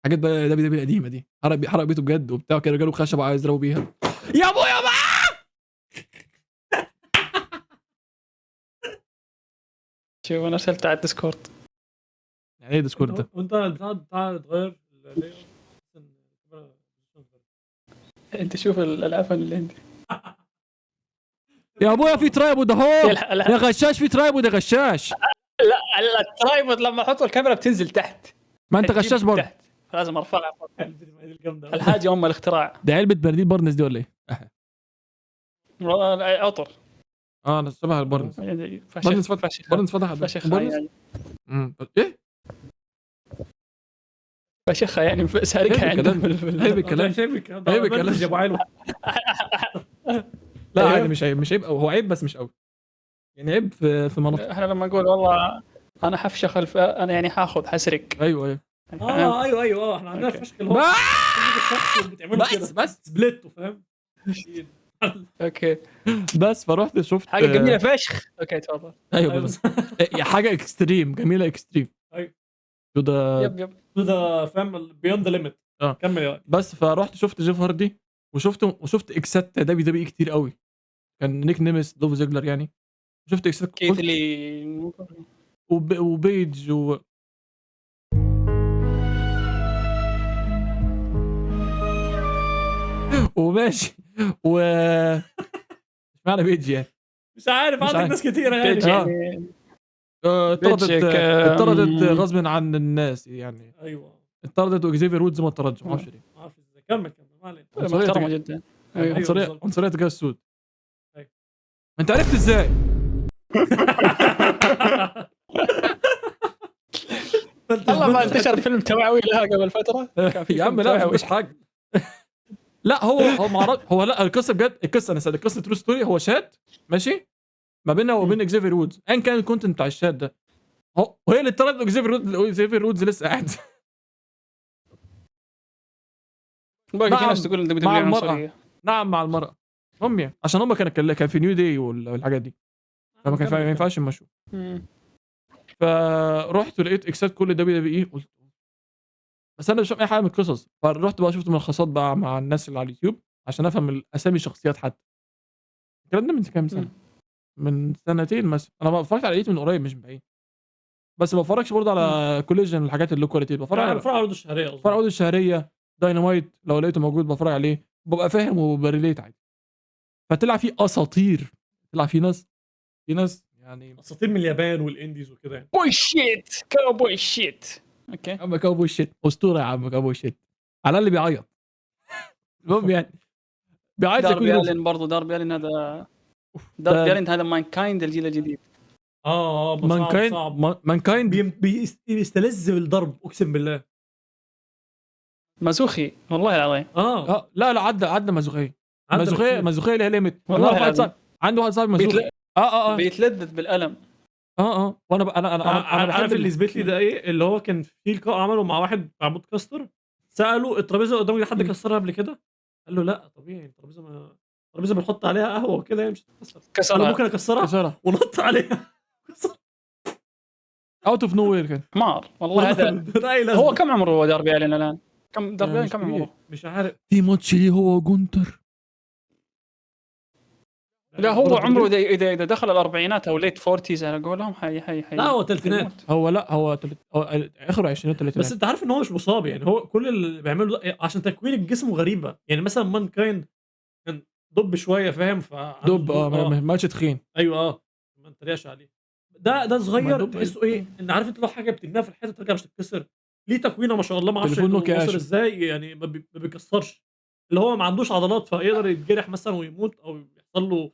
حاجات بقى دبليو دبليو القديمه دي. حرق بيته بجد وبتاع كده، جاله خشب عايز يضربوا بيها. يا ابويا بقى. شوف انا ارسلت على الديسكورد. يعني ايه ديسكورد ده؟ وانت البتاع اتغير انت شوف العفن اللي عندي. يا ابويا في ترايب وده هو يا غشاش، في ترايب وده غشاش. لا الترايبود لما احط الكاميرا بتنزل تحت، ما انت غشاش برضه، لازم ارفعها. الحاجه ام الاختراع. ده علبه برنيل برنس دي ولا ايه؟ عطر. انا شبه البرنس. برنس فتح فشخ برنس. ايه فشخه يعني سارقها عيب عندهم الكلام. عيب الكلام. شايف الكلام ده؟ عيب الكلام. يا ابو علو. لا أيوه. عادي، مش عيب، مش عيب أوي. هو عيب بس مش قوي يعني، عيب في مناطق. احنا لما نقول والله انا حفشخ انا يعني حسرق. ايوه ايوه احنا عندنا أوكي. فشخ اللي هو الشخص بتعملوا كده بس سبليت، فاهم؟ اوكي بس فرحت شفت حاجه جميله فشخ. اوكي تفضل. ايوه أيوة، بالظبط. حاجه اكستريم، جميله اكستريم. أيوة. ده يب ده فاهم بيوند ذا ليميت. اه. كمل يا بس فرحت شفت جيف هاردي، وشفت اكسات دبليو كتير قوي. كان نيك نيمس، دوف زيجلر يعني. شفت اكسات كيث لي وبيج وماشي مش معنى بيج يعني. مش عارف، مش عندك عارف. ناس كتيره بيج يعني. يعني اتطردت غصب عن الناس يعني. ايوه اتطردت، واكزيفير وودز ما اتطردش، ما اعرفش ليه. ما اعرف ازاي. كمل ما علينا. محترمه جدا. أيوة. بالظبط. عنصريه تجاه السود. أيوة. انت عرفت ازاي؟ والله ما انتشر فيلم توعوي لها قبل فتره. كان في يا عم فيلم لا توعوي. مش حاجه. لا هو ما عرف، هو لا القصه بجد، القصه انا صدق، القصه ترو ستوري. هو شات ماشي ما بيننا وبين اكزيفير وودز، ايا كان الكونتنت بتاع الشات ده. وهي اللي طردت اكزيفير وودز لسه قاعد. باقي في ناس تقول ان دبليو المرأة. عنصريه. نعم مع المرأة. يعني عشان هم كان في نيو داي والحاجات دي، فما كان ما ينفعش يمشوا. فرحت ولقيت اكسات كل دبليو قلت بس انا مش فاهم اي حاجه من القصص. فرحت بقى شفت ملخصات بقى مع الناس اللي على اليوتيوب عشان افهم الاسامي الشخصيات حتى. الكلام ده من كام سنه؟ من سنتين مثلا. انا ما اتفرجت على الايت من قريب مش من بعيد، بس ما بتفرجش برضه على كوليجن والحاجات اللي كواليتي. بتفرج على عروض الشهريه بتفرج على عروض الشهريه. داينامايت لو لقيته موجود بتفرج عليه، ببقى فاهم وبريليت عادي. فطلع في اساطير، طلع في ناس يعني اساطير من اليابان والانديز وكده يعني. بوي شيت كاوبوي شيت. اوكي يا عم كاوبوي شيت اسطوره، يا عم كاوبوي شيت على اللي بيعيط. المهم يعني بيعيط زي داربي كل الين برضه. داربي الين هذا مان كايند الجيل الجديد. بس صعب. مان كايند بيستلذ بالضرب اقسم بالله. مازوخي والله العظيم. لا عدى مازوخيه اللي هي ليميت. والله واحد صاحبي عنده واحد صاحبي مازوخي. بيتلذذ بالالم. وانا انا عارف اللي يثبت لي ده ايه؟ اللي هو كان في لقاء عمله مع واحد مع بودكاستر، ساله الترابيزه قدامك دي حد كسرها قبل كده؟ قال له لا طبيعي، الترابيزه بنحط عليها قهوه وكده هي مش هتتكسر. كسرها. انا ممكن اكسرها ونط عليها. اوت اوف نو وير كان حمار والله. هذا هو كم عمره داربي الين الان؟ داربي الين كم عمره؟ مش عارف. في ماتش ليه هو وجونتر. لا هو عمره اذا دخل الاربعينات او ليت فورتيز على قولهم حي لا هو تلتينات. هو اخر عشرينات ثلاثينات. بس انت عارف ان هو مش مصاب يعني. هو كل اللي بيعمله ده عشان تكوين الجسم غريبه يعني. مثلا مان كايند كان دب شويه فاهم. دب ماتش تخين. ايوه ما نتريقش عليه. ده صغير تحسه ايه؟ ان عارف انت لو حاجه بتبنيها في الحته ترجع مش تتكسر. ليه تكوينه ما شاء الله، ما اعرفش وصل ازاي يعني. ما بيكسرش، اللي هو ما عندوش عضلات فيقدر يتجرح مثلا ويموت او يحصل له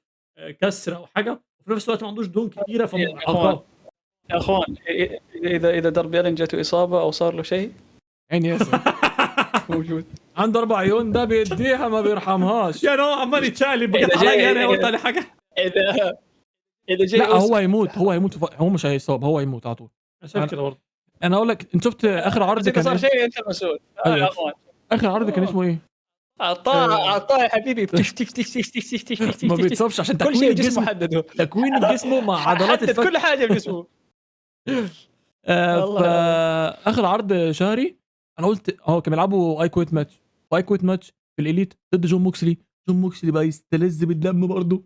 كسر او حاجه، وفي نفس الوقت ما عندوش دهون كتيره يا اخوان اذا داربي الين جاته اصابه او صار له شيء عيني ياسر موجود. عنده 4 عيون، ده بيديها ما بيرحمهاش يعني. هو عمال يتشقلب بقيت عليا انا قلت عليه حاجه. اذا جاي لا هو هيموت هو مش هيصاب، هو هيموت على طول. انا شايف كده برضه. انا اقول لك، انت شفت اخر عرض كان صار شيء انت المسؤول. يا اخوان اخر عرض كان اسمه ايه؟ عطاه يا حبيبي. ما بيتصابش عشان كل شيء جسمه محدده. تكوين الجسم مع عضلات الفك كل حاجه بجسمه. اخر عرض شهري انا قلت كانوا بيلعبوا اي كويت ماتش في الاليت ضد جون موكسلي بقى يستلذ بالدم برضه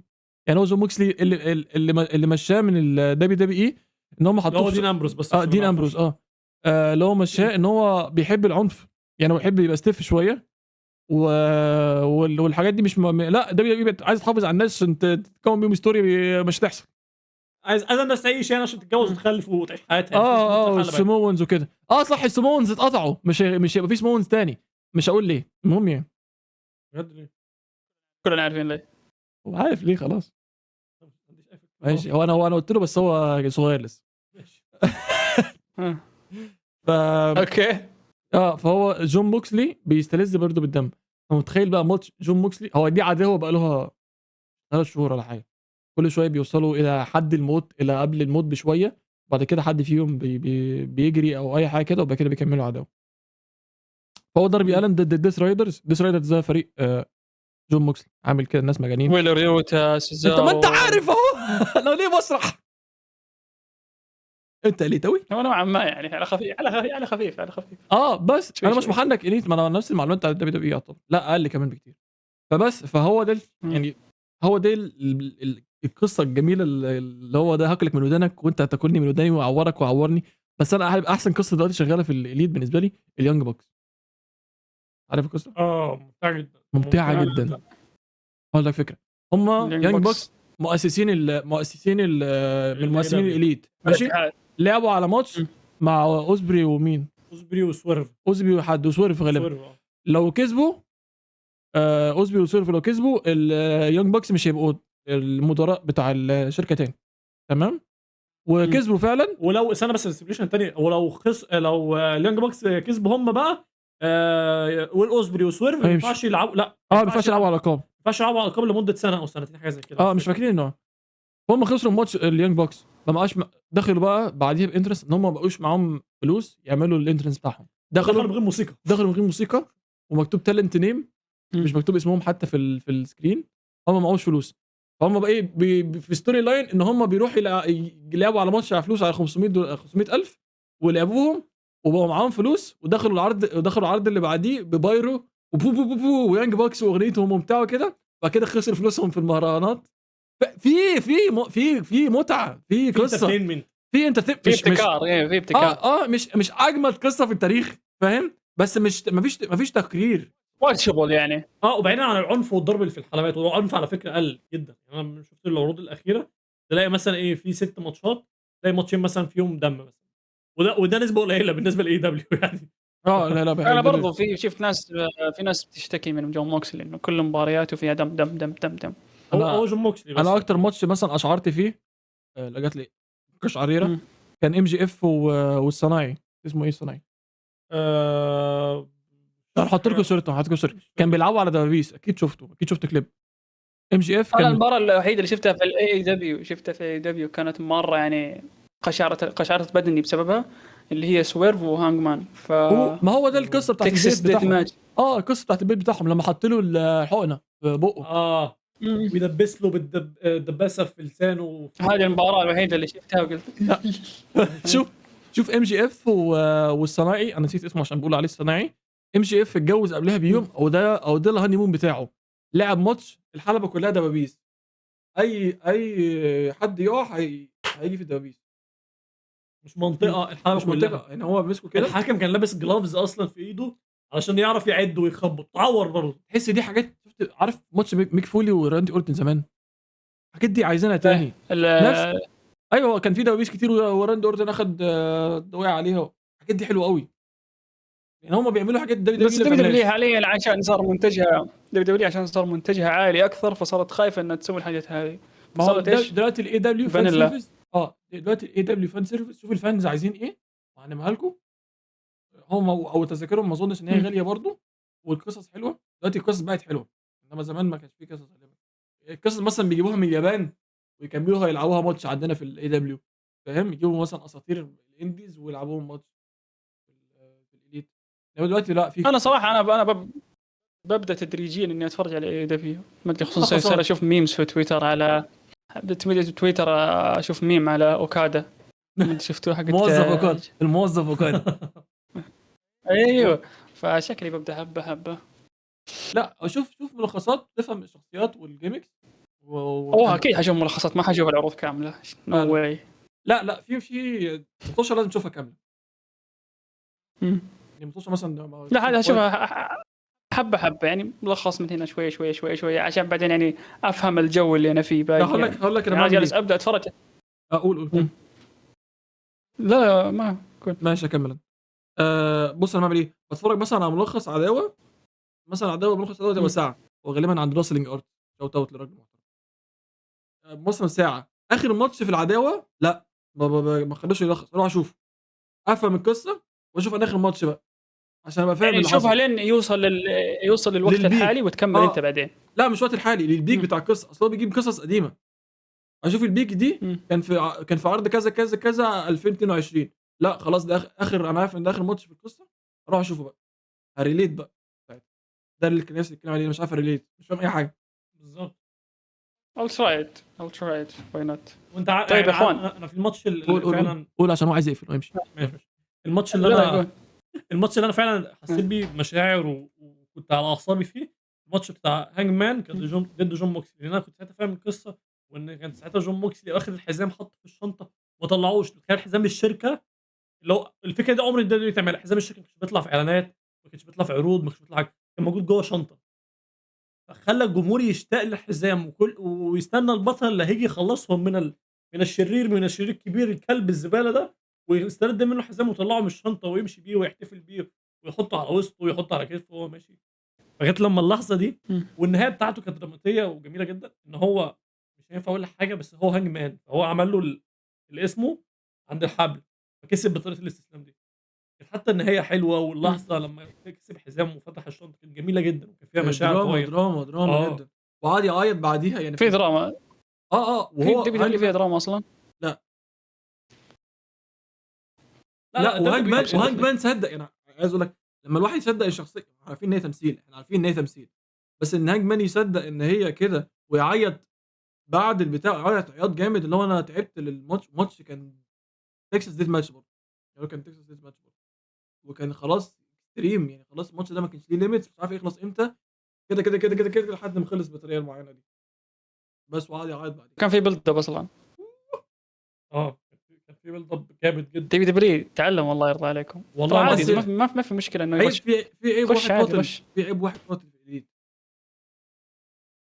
يعني. هو جون موكسلي اللي مشاه من الدبليو ان هم حطوه دين امبروز. بس دين امبروز اللي هو مشاه ان هو بيحب العنف يعني. هو بيحب يبقى ستيف شويه والحاجات دي مش لا دبليو عايز تحافظ على الناس عشان تكون بيهم ستوري مش تحصل. عايز الناس تعيش يعني عشان تتجوز وتخلف وتعيش حياتها. السمونز وكده. صح السمونز اتقطعوا، مش هيبقى في سمونز تاني. مش هقول ليه. المهم يعني بجد ليه؟ كلنا عارفين ليه. هو عارف ليه خلاص. ماشي. هو انا قلت له بس هو صغير لسه. اوكي فهو جون موكسلي بيستلذ برضه بالدم. فمتخيل بقى ماتش جون موكسلي، هو دي عداوه بقى لها 3 شهور ولا حاجه، كل شويه بيوصلوا الى حد الموت، الى قبل الموت بشويه، بعد كده حد فيهم بيجري او اي حاجه كده، وبعد كده بيكملوا عداوه. فهو داربي الن ضد الديث رايدرز. ديث رايدرز ده فريق جون موكسلي عامل كده، الناس مجانين. ويلر يوتا ما سيزارو انت عارف اهو. انا ليه بسرح؟ انت ليه توي؟ هو نوعا ما يعني على خفيف على خفيف على خفيف. بس شوي انا مش شوي. محنك اليت، ما انا نفس المعلومات بتاعت الدبليو دبليو طبعا، لا اقل كمان بكتير. فبس فهو ده يعني هو ده القصه الجميله اللي هو ده هاكلك من ودانك وانت هتاكلني من وداني واعورك واعورني. بس انا عارف احسن قصه دلوقتي شغاله في الاليت بالنسبه لي اليونج بوكس. عارف القصه؟ ممتعه جدا ممتعه جدا. هقول لك فكره، هم يونج بوكس مؤسسين من مؤسسين الاليت، ماشي. لعبوا على ماتش مع اوزبري ومين؟ اوزبري وسويرف. اوزبري وحد وسويرف غالبا. لو كسبوا اوزبري وسويرف، لو كسبوا اليونج بوكس مش هيبقوا المدراء بتاع الشركه تاني، تمام. وكسبوا فعلا. ولو سنه بس الستيبيوليشن تاني، ولو لو اليونج بوكس كسبوا هم بقى والاوزبري وسويرف ما ينفعش يلعبوا. لا ما ينفعش يلعبوا على لقب، ما ينفعش يلعبوا على لقب لمده سنه او سنتين، حاجه زي كده. مش فاكرين انه هم خسروا الماتش اليونج بوكس، ما بقاش دخلوا بقى بعديها بانترست ان هم ما بقوش معاهم فلوس يعملوا الانترنس بتاعهم. دخلوا من غير موسيقى، ومكتوب تالنت نيم، مش مكتوب اسمهم حتى في السكرين. هم معهوش فلوس، فهم بقى ايه في ستوري لاين ان هم بيروحوا يلعبوا على ماتش على فلوس على 500,000 ولعبوهم وبقوا معاهم فلوس، ودخلوا العرض اللي بعديه ببايرو وبو بو بو بو ويانج بوكس واغنيتهم وبتاع كده. بعد كده خسر فلوسهم في المهرجانات. في متعه، في قصه، في ابتكار، في ابتكار. مش اجمد قصه في التاريخ، فاهم؟ بس مفيش تكرير واتشبل يعني. وبعيدا عن العنف والضرب اللي في الحلبات، والعنف على فكره قل جدا. يعني انا شفت العروض الاخيره تلاقي مثلا في 6 ماتشات تلاقي ماتشين مثلا فيهم دم مثلا، وده نسبه قليله بالنسبه لاي دبليو يعني. لا انا برضو شفت ناس بتشتكي من جون موكسلي انه كل مبارياته فيها دم دم دم دم دم. هو جون موكسلي بس. انا اكتر ماتش مثلا اشعرت فيه لقيت لي قشعريره كان ام جي اف والصناعي. اسمه ايه الصناعي؟ هحط لكم صورته. كان بيلعبوا على دبابيس، اكيد شفت كليب ام جي اف. انا المباراه الوحيده اللي شفتها في الاي دبليو كانت مره يعني قشعرت بدني بسببها، اللي هي سويرف وهانجمان. ما هو ده القصه بتاعت البيت بتاعهم. القصه بتاعت البيت بتاعهم لما حط له الحقنه في بقه ويدبس له بالدباسه في لسانه. هذه المباراه الوحيده اللي شفتها وقلت شوف ام جي اف والصناعي، انا نسيت اسمه عشان بقول عليه الصناعي. ام جي اف اتجوز قبلها بيوم او ده الهاني مون بتاعه. لعب ماتش الحلبه كلها دبابيس، اي حد يقع هيجي في الدبابيس. مش منطقه الحلبه، مش منطقه يعني. هو مسكه كده، الحكم كان لابس جلافز اصلا في ايده علشان يعرف يعد ويخبط، تعور برضه. تحس دي حاجات شفت، عارف ماتش ميك فولي وراندي اورتن زمان؟ الحاجات دي عايزينها تاني. نفس ايوه كان في دبابيس كتير وراندي اورتن اخد وقع عليها. الحاجات دي حلوه قوي يعني. هم بيعملوا حاجات بس دبليو حاليا عشان صار منتجها عالي اكثر، فصارت خايفه انها تسوي الحاجات هذه. صارت ايش دلوقتي الاي دبليو فان سيرفيس. دلوقتي الاي دبليو فان سيرفيس. شوف الفانز عايزين ايه وهنعملها لكم. هم او تذاكرهم ما اظنش ان هي غاليه برضو، والقصص حلوه. دلوقتي القصص بقت حلوه، انما زمان ما كانش في قصص حلوه. القصص مثلا بيجيبوها من اليابان ويكملوها يلعبوها ماتش عندنا في الاي دبليو، فاهم؟ يجيبوا مثلا اساطير الانديز ويلعبوهم ماتش في الاليت. دلوقتي لا في. انا صراحه انا ببدا تدريجيا اني اتفرج على اي دبليو، ما ادري خصوصا صار اشوف ميمز في تويتر على تويتر، اشوف ميم على اوكادا. شفتوه حق الموظف اوكادا. ايوه فشكلي ببدا حبه. لا شوف ملخصات تفهم الشخصيات والجيمكس اكيد حشوف ملخصات، ما حشوف العروض كامله. نو واي. لا في مطوشه لازم تشوفها كامله. يعني مطوشه مثلا لا هذا اشوفها حبه يعني ملخص من هنا شوي عشان بعدين يعني افهم الجو اللي انا فيه باقي. هقول لك انا جالس ابدا اتفرج. اقول لا ما كنت ماشي اكمل. بص انا بعمل ايه؟ بتفرج مثلا على ملخص عداوه، ملخص عداوه تبقى ساعه، وغالبا عند راسلينج ارت. شوت اوت للراجل محترم. مثلا ساعه اخر الماتش في العداوه، لا ما خلوش يلخص، اروح اشوف افهم القصه واشوف انا اخر الماتش بقى عشان ابقى فاهم يعني اللي حصل. نشوفها لين يوصل للوقت للبيك. الحالي وتكمل انت بعدين. لا مش وقت الحالي، للبيك بتاع القصه، اصل هو بيجيب قصص قديمه. اشوف البيك دي كان في عرض كذا كذا كذا 2022. لا خلاص ده اخر انا عارف ان ده اخر ماتش في القصه، اروح اشوفه بقى، هريليت بقى ساعتها. ده اللي الناس بتتكلم عليه، مش عارف ريليت، مش فاهم اي حاجه. بالظبط. I'll try it why not. وانت طيب يا اخوان. انا في الماتش اللي قول فعلا قول عشان هو عايز يقفل ويمشي. ماشي. الماتش اللي لا، انا قول. الماتش اللي انا فعلا حسيت بيه بمشاعر وكنت على اعصابي فيه، الماتش بتاع هانج مان كان ضد جون موكسلي، لان انا كنت ساعتها فاهم القصه، وان كان ساعتها جون موكسلي واخد الحزام حطه في الشنطه وما طلعوش. كان حزام الشركه، اللي هو الفكره دي عمر الدنيا تعملها. حزام الشركه ما كانش بيطلع في اعلانات، ما كانش بيطلع في عروض، ما كانش بيطلع حاجه، كان موجود جوه شنطه. فخلى الجمهور يشتاق للحزام ويستنى البطل اللي هيجي يخلصهم من الشرير الكبير الكلب الزباله ده، ويسترد منه حزام ويطلعه من الشنطه ويمشي بيه ويحتفل بيه ويحطه على وسطه ويحطه على كتفه وهو ماشي. لغايه لما اللحظه دي والنهايه بتاعته كانت دراماتيه وجميله جدا، ان هو مش هينفع اقول لك حاجه، بس هو هانج مان، فهو عمل له اللي اسمه عند الحبل، فكسب بطريقه الاستسلام دي. كانت حتى النهايه حلوه، واللحظه لما كسب حزام وفتح الشنطه كانت جميله جدا، وكان فيها مشاعر قويه. دراما جدا، وقعد يعيط بعديها يعني. في دراما. وهو في دبليو فيها دراما اصلا. لا وهانج مان صدق. يعني عايز اقول لك لما الواحد يصدق الشخصيه، عارفين ان هي تمثيل، احنا عارفين ان هي تمثيل، بس ان هانج مان يصدق ان هي كده ويعيط بعد البتاع، عيط جامد، اللي هو انا تعبت ماتش كان تكساس ديت ماتش برضه، يعني كان تكساس ديت ماتش برضه، وكان خلاص اكستريم، يعني خلاص الماتش ده ما كانش ليه ليميتس، مش عارف يخلص امتى، كده كده كده كده كده لحد ما خلص بالطريقه المعينه دي بس، وقعد يعيط بعد كان في بيلد اب اصلا. كان في بيلد اب جامد جدا. دبليو تعلم، والله يرضى عليكم. والله عادي، ما في مشكله انه عيب في عيب واحد قاتل، خش. في عيب واحد قاتل في الإيد.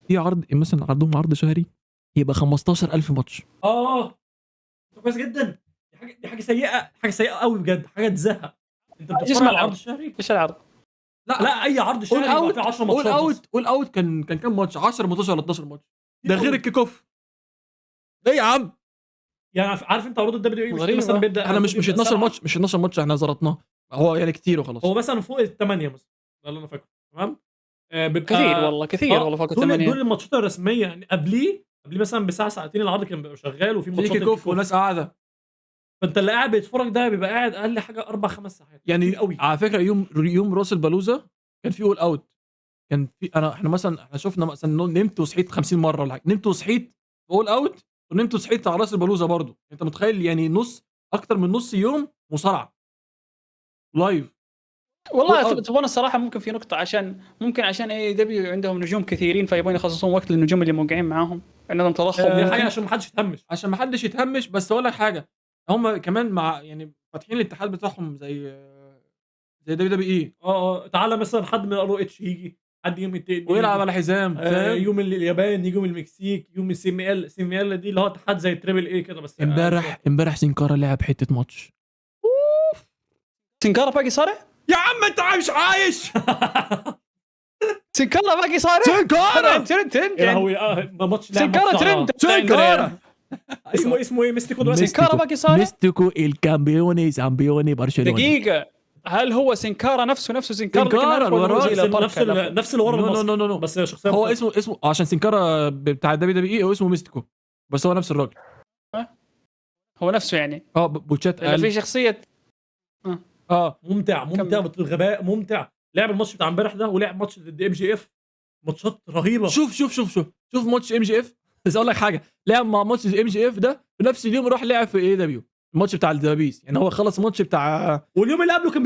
في عرض مثلا عندهم عرض شهري يبقى 15,000 ماتش. كويس جدا. دي حاجه سيئه، حاجه سيئه قوي بجد، حاجه تزهق. انت اسمع بتتفرج على العرض. العرض الشهري؟ ايش العرض؟ لا اي عرض شهري يبقى فيه 10 ماتشات. قول اوت كان كام ماتش؟ 10 ماتشات ولا 12 ماتش؟ ده غير الكيك اوف. ايه يا عم؟ يعني عارف انت عروض الدبليو غريبة. مثلا بيبدا احنا مش 12 ماتش، مش 12 ماتش احنا زرطناه، هو يعني كتير وخلاص. هو مثلا فوق الثمانيه مثلا، ده اللي انا فاكره. تمام. كثير والله، كثير والله فوق الثمانيه. دول الماتشات الرسميه، يعني قبليه مثلا بساعه ساعتين العرض كان بيبقى شغال، وفي ماتشات كيك اوف وناس قاعده، فانت اللي قاعد بيتفرج ده بيبقى قاعد اقل حاجه 4-5 ساعات يعني قوي. على فكره يوم راس البالوزه كان في اول اوت، كان في احنا مثلا شفنا مثلا نمت وصحيت 50 مره ولا حاجه، نمت وصحيت اول اوت، ونمت وصحيت على راس البالوزه برضو. انت متخيل يعني اكتر من نص يوم مصارعه لايف. والله تبون الصراحه ممكن في نقطه، عشان اي دبليو عندهم نجوم كثيرين، فيبون يخصصون وقت للنجوم اللي موقعين معاهم، عندهم تضخم. دي حاجه عشان ما حدش يتهمش. بس اقول لك حاجه، هم كمان مع يعني فاتحين الاتحاد بتاعهم زي دبليو اي. تعالى مثلا حد من ار اتش يجي، حد يوم التاني ويلعب على حزام، يوم اليابان، يوم المكسيك، يوم السي ام ال دي اللي هو اتحاد زي تريبل اي كده. بس امبارح سينكارا لعب حته ماتش. سينكارا باقي صارع يا عم انت مش عايش. سينكارا باقي صارع. سينكارا ترند ماتش سينكارا ترند. سينكارا اسمه ايه؟ ميستيكو. سينكارا باقي صارع. ميستيكو الكامبيوني زامبيوني برشلونه. دقيقه، هل هو سينكارا نفسه سينكارا نفس اللي ورا الماسك؟ نو. بس شخصيه هو اسمه عشان سينكارا بتاع دبليو اي هو اسمه ميستيكو، بس هو نفس الراجل، هو نفسه يعني. بوتشات قال في شخصيه ممتع بالغباء، ممتع. لعب الماتش بتاع امبارح ده، ولعب ماتش ضد ام جي اف، ماتشات رهيبه. شوف ماتش ام جي اف. بس اقول لك حاجه، لعب مع ماتش ام جي اف ده في نفس اليوم راح لعب في اي دبليو، الماتش بتاع الدبابيس. يعني هو خلص الماتش بتاع، واليوم اللي قبله كان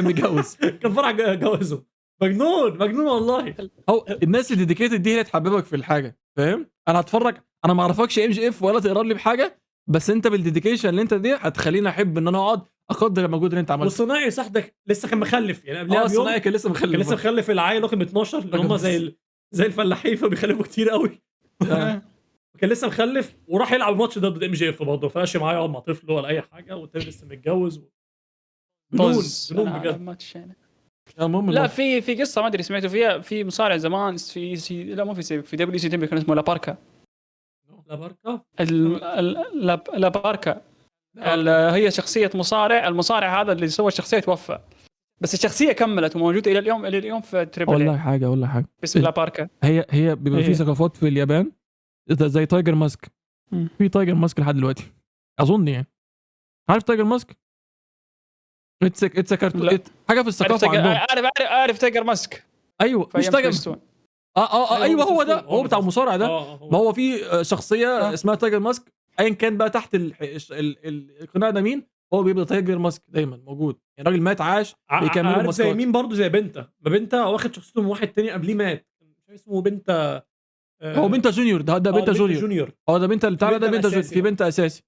بيتجوز. كان فرح جوازه. مجنون والله. هو الناس الديديكيتد دي هي اللي تحببك في الحاجه، فاهم؟ انا هتفرج، انا ما اعرفكش ام جي اف ولا تقرا لي بحاجه، بس انت بالديديكيشن اللي انت دي هتخليني احب ان انا اقعد اقدر المجهود اللي انت عملته. والصناعي صاحبك لسه كان مخلف، يعني قبلها بيوم الصناعي كان لسه مخلف العيل اللي كان 12، اللي هم زي الفلاحين فبيخلفوا كتير قوي. كان لسه مخلف وراح يلعب الماتش ده ضد ام جي اف برضه، فاشي معايا يقعد مع طفل ولا اي حاجه، والتاني لسه متجوز. جنون بجد. لا في قصه ما ادري سمعتوا فيها، في مصارع زمان لا مو في دبليو سي دبليو كان اسمه لاباركا. لاباركا هي شخصيه المصارع هذا اللي سوى الشخصيه توفى، بس الشخصيه كملت وموجوده الى اليوم في تريبل اقول اي لك حاجه بسم الله باركر. هي بيبقى في إيه. ثقافات في اليابان زي تايجر ماسك. مم. في تايجر ماسك لحد دلوقتي اظن يعني. عارف تايجر ماسك؟ اتس لا. حاجه في الثقافه عندهم. عارف تايجر ماسك ايوه في مش أيام تايجر. سبيستون. ايوه هو ده، هو هو بتاع المصارع ده. هو ما هو في شخصيه آه. اسمها تايجر ماسك، ايا كان بقى تحت القناع ده مين، هو بيبقى تايجر ماسك دايما موجود. يعني راجل مات عاش بيكملوا عارف زي الماسكات. مين برضه؟ زي بنتا. ما بنتا واخد شخصيته من واحد تاني قبليه مات، مش اسمه بنتا. هو بنتا جونيور، ده بنتا جونيور. ده بنتا اللي بتاعنا، ده بنتا بنتا جونيور. الأساسي في بقى. بنتا اساسي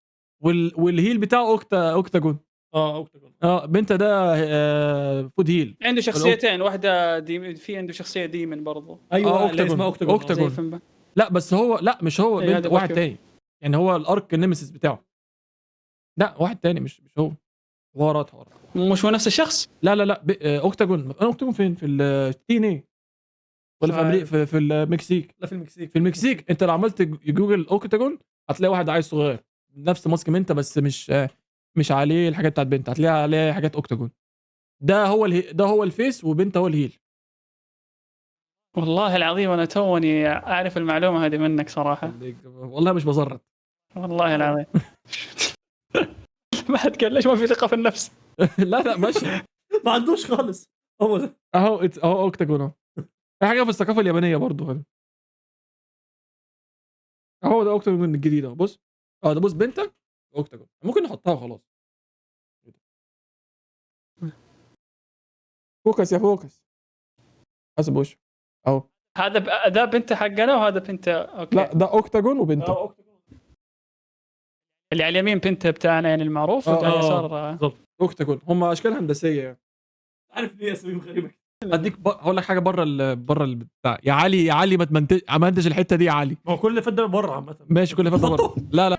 والهيل بتاعه اوكتاجون. اوكتاجون. بنتا ده فود هيل. عنده شخصيتين، واحده في عنده شخصيه ديمن برضه. ايوه اللي اسمها اوكتاجون. زي فيلم لا بس هو لا مش هو إيه، بنت هذا واحد بوكيو. تاني. يعني هو الارك النيمسيس بتاعه. لا واحد تاني مش هو. حوارات. مش هو نفس الشخص. لا اوكتاجون. اوكتاجون فين؟ في التين ايه ولا مش في امريكا؟ عارف. في المكسيك. لا في المكسيك. في المكسيك انت لو عملت جوجل اوكتاجون هتلاقي واحد عيل صغير نفس ماسك منتا، بس مش عليه الحاجات بتاعت بنت، هتلاقي عليه حاجات اوكتاجون. ده هو الفيس، وبنت هو الهيل. والله العظيم انا توني اعرف المعلومه هذه منك صراحه. والله مش بزرط. والله العظيم. ما حد قال ليش ما في ثقه في النفس. لا ماشي. ما عندوش خالص. هو ده. اهو اوكتاجون اهو. في حاجه في الثقافه اليابانيه برضو هذا. اهو ده اوكتاجون الجديد اهو. بص ده بص بنتا اوكتاجون. ممكن نحطها خلاص. فوكس يا فوكس. حسب وش اهو. هذا بنت حقنا وهذا بنت اوكي. لا ده اوكتاجون وبنتا. اوكتاجون. اللي على اليمين بنت بتاعنا يعني المعروف، واللي على اليسار بالظبط. اوكتاجون هم اشكال هندسيه يعني. عارف ليه اساميهم غريبه؟ اديك هقول لك حاجه بره البتاع. يا علي ما تمنتج الحته دي يا علي. ما هو كل اللي فات ده بره عامه. ماشي كل فتره بره. لا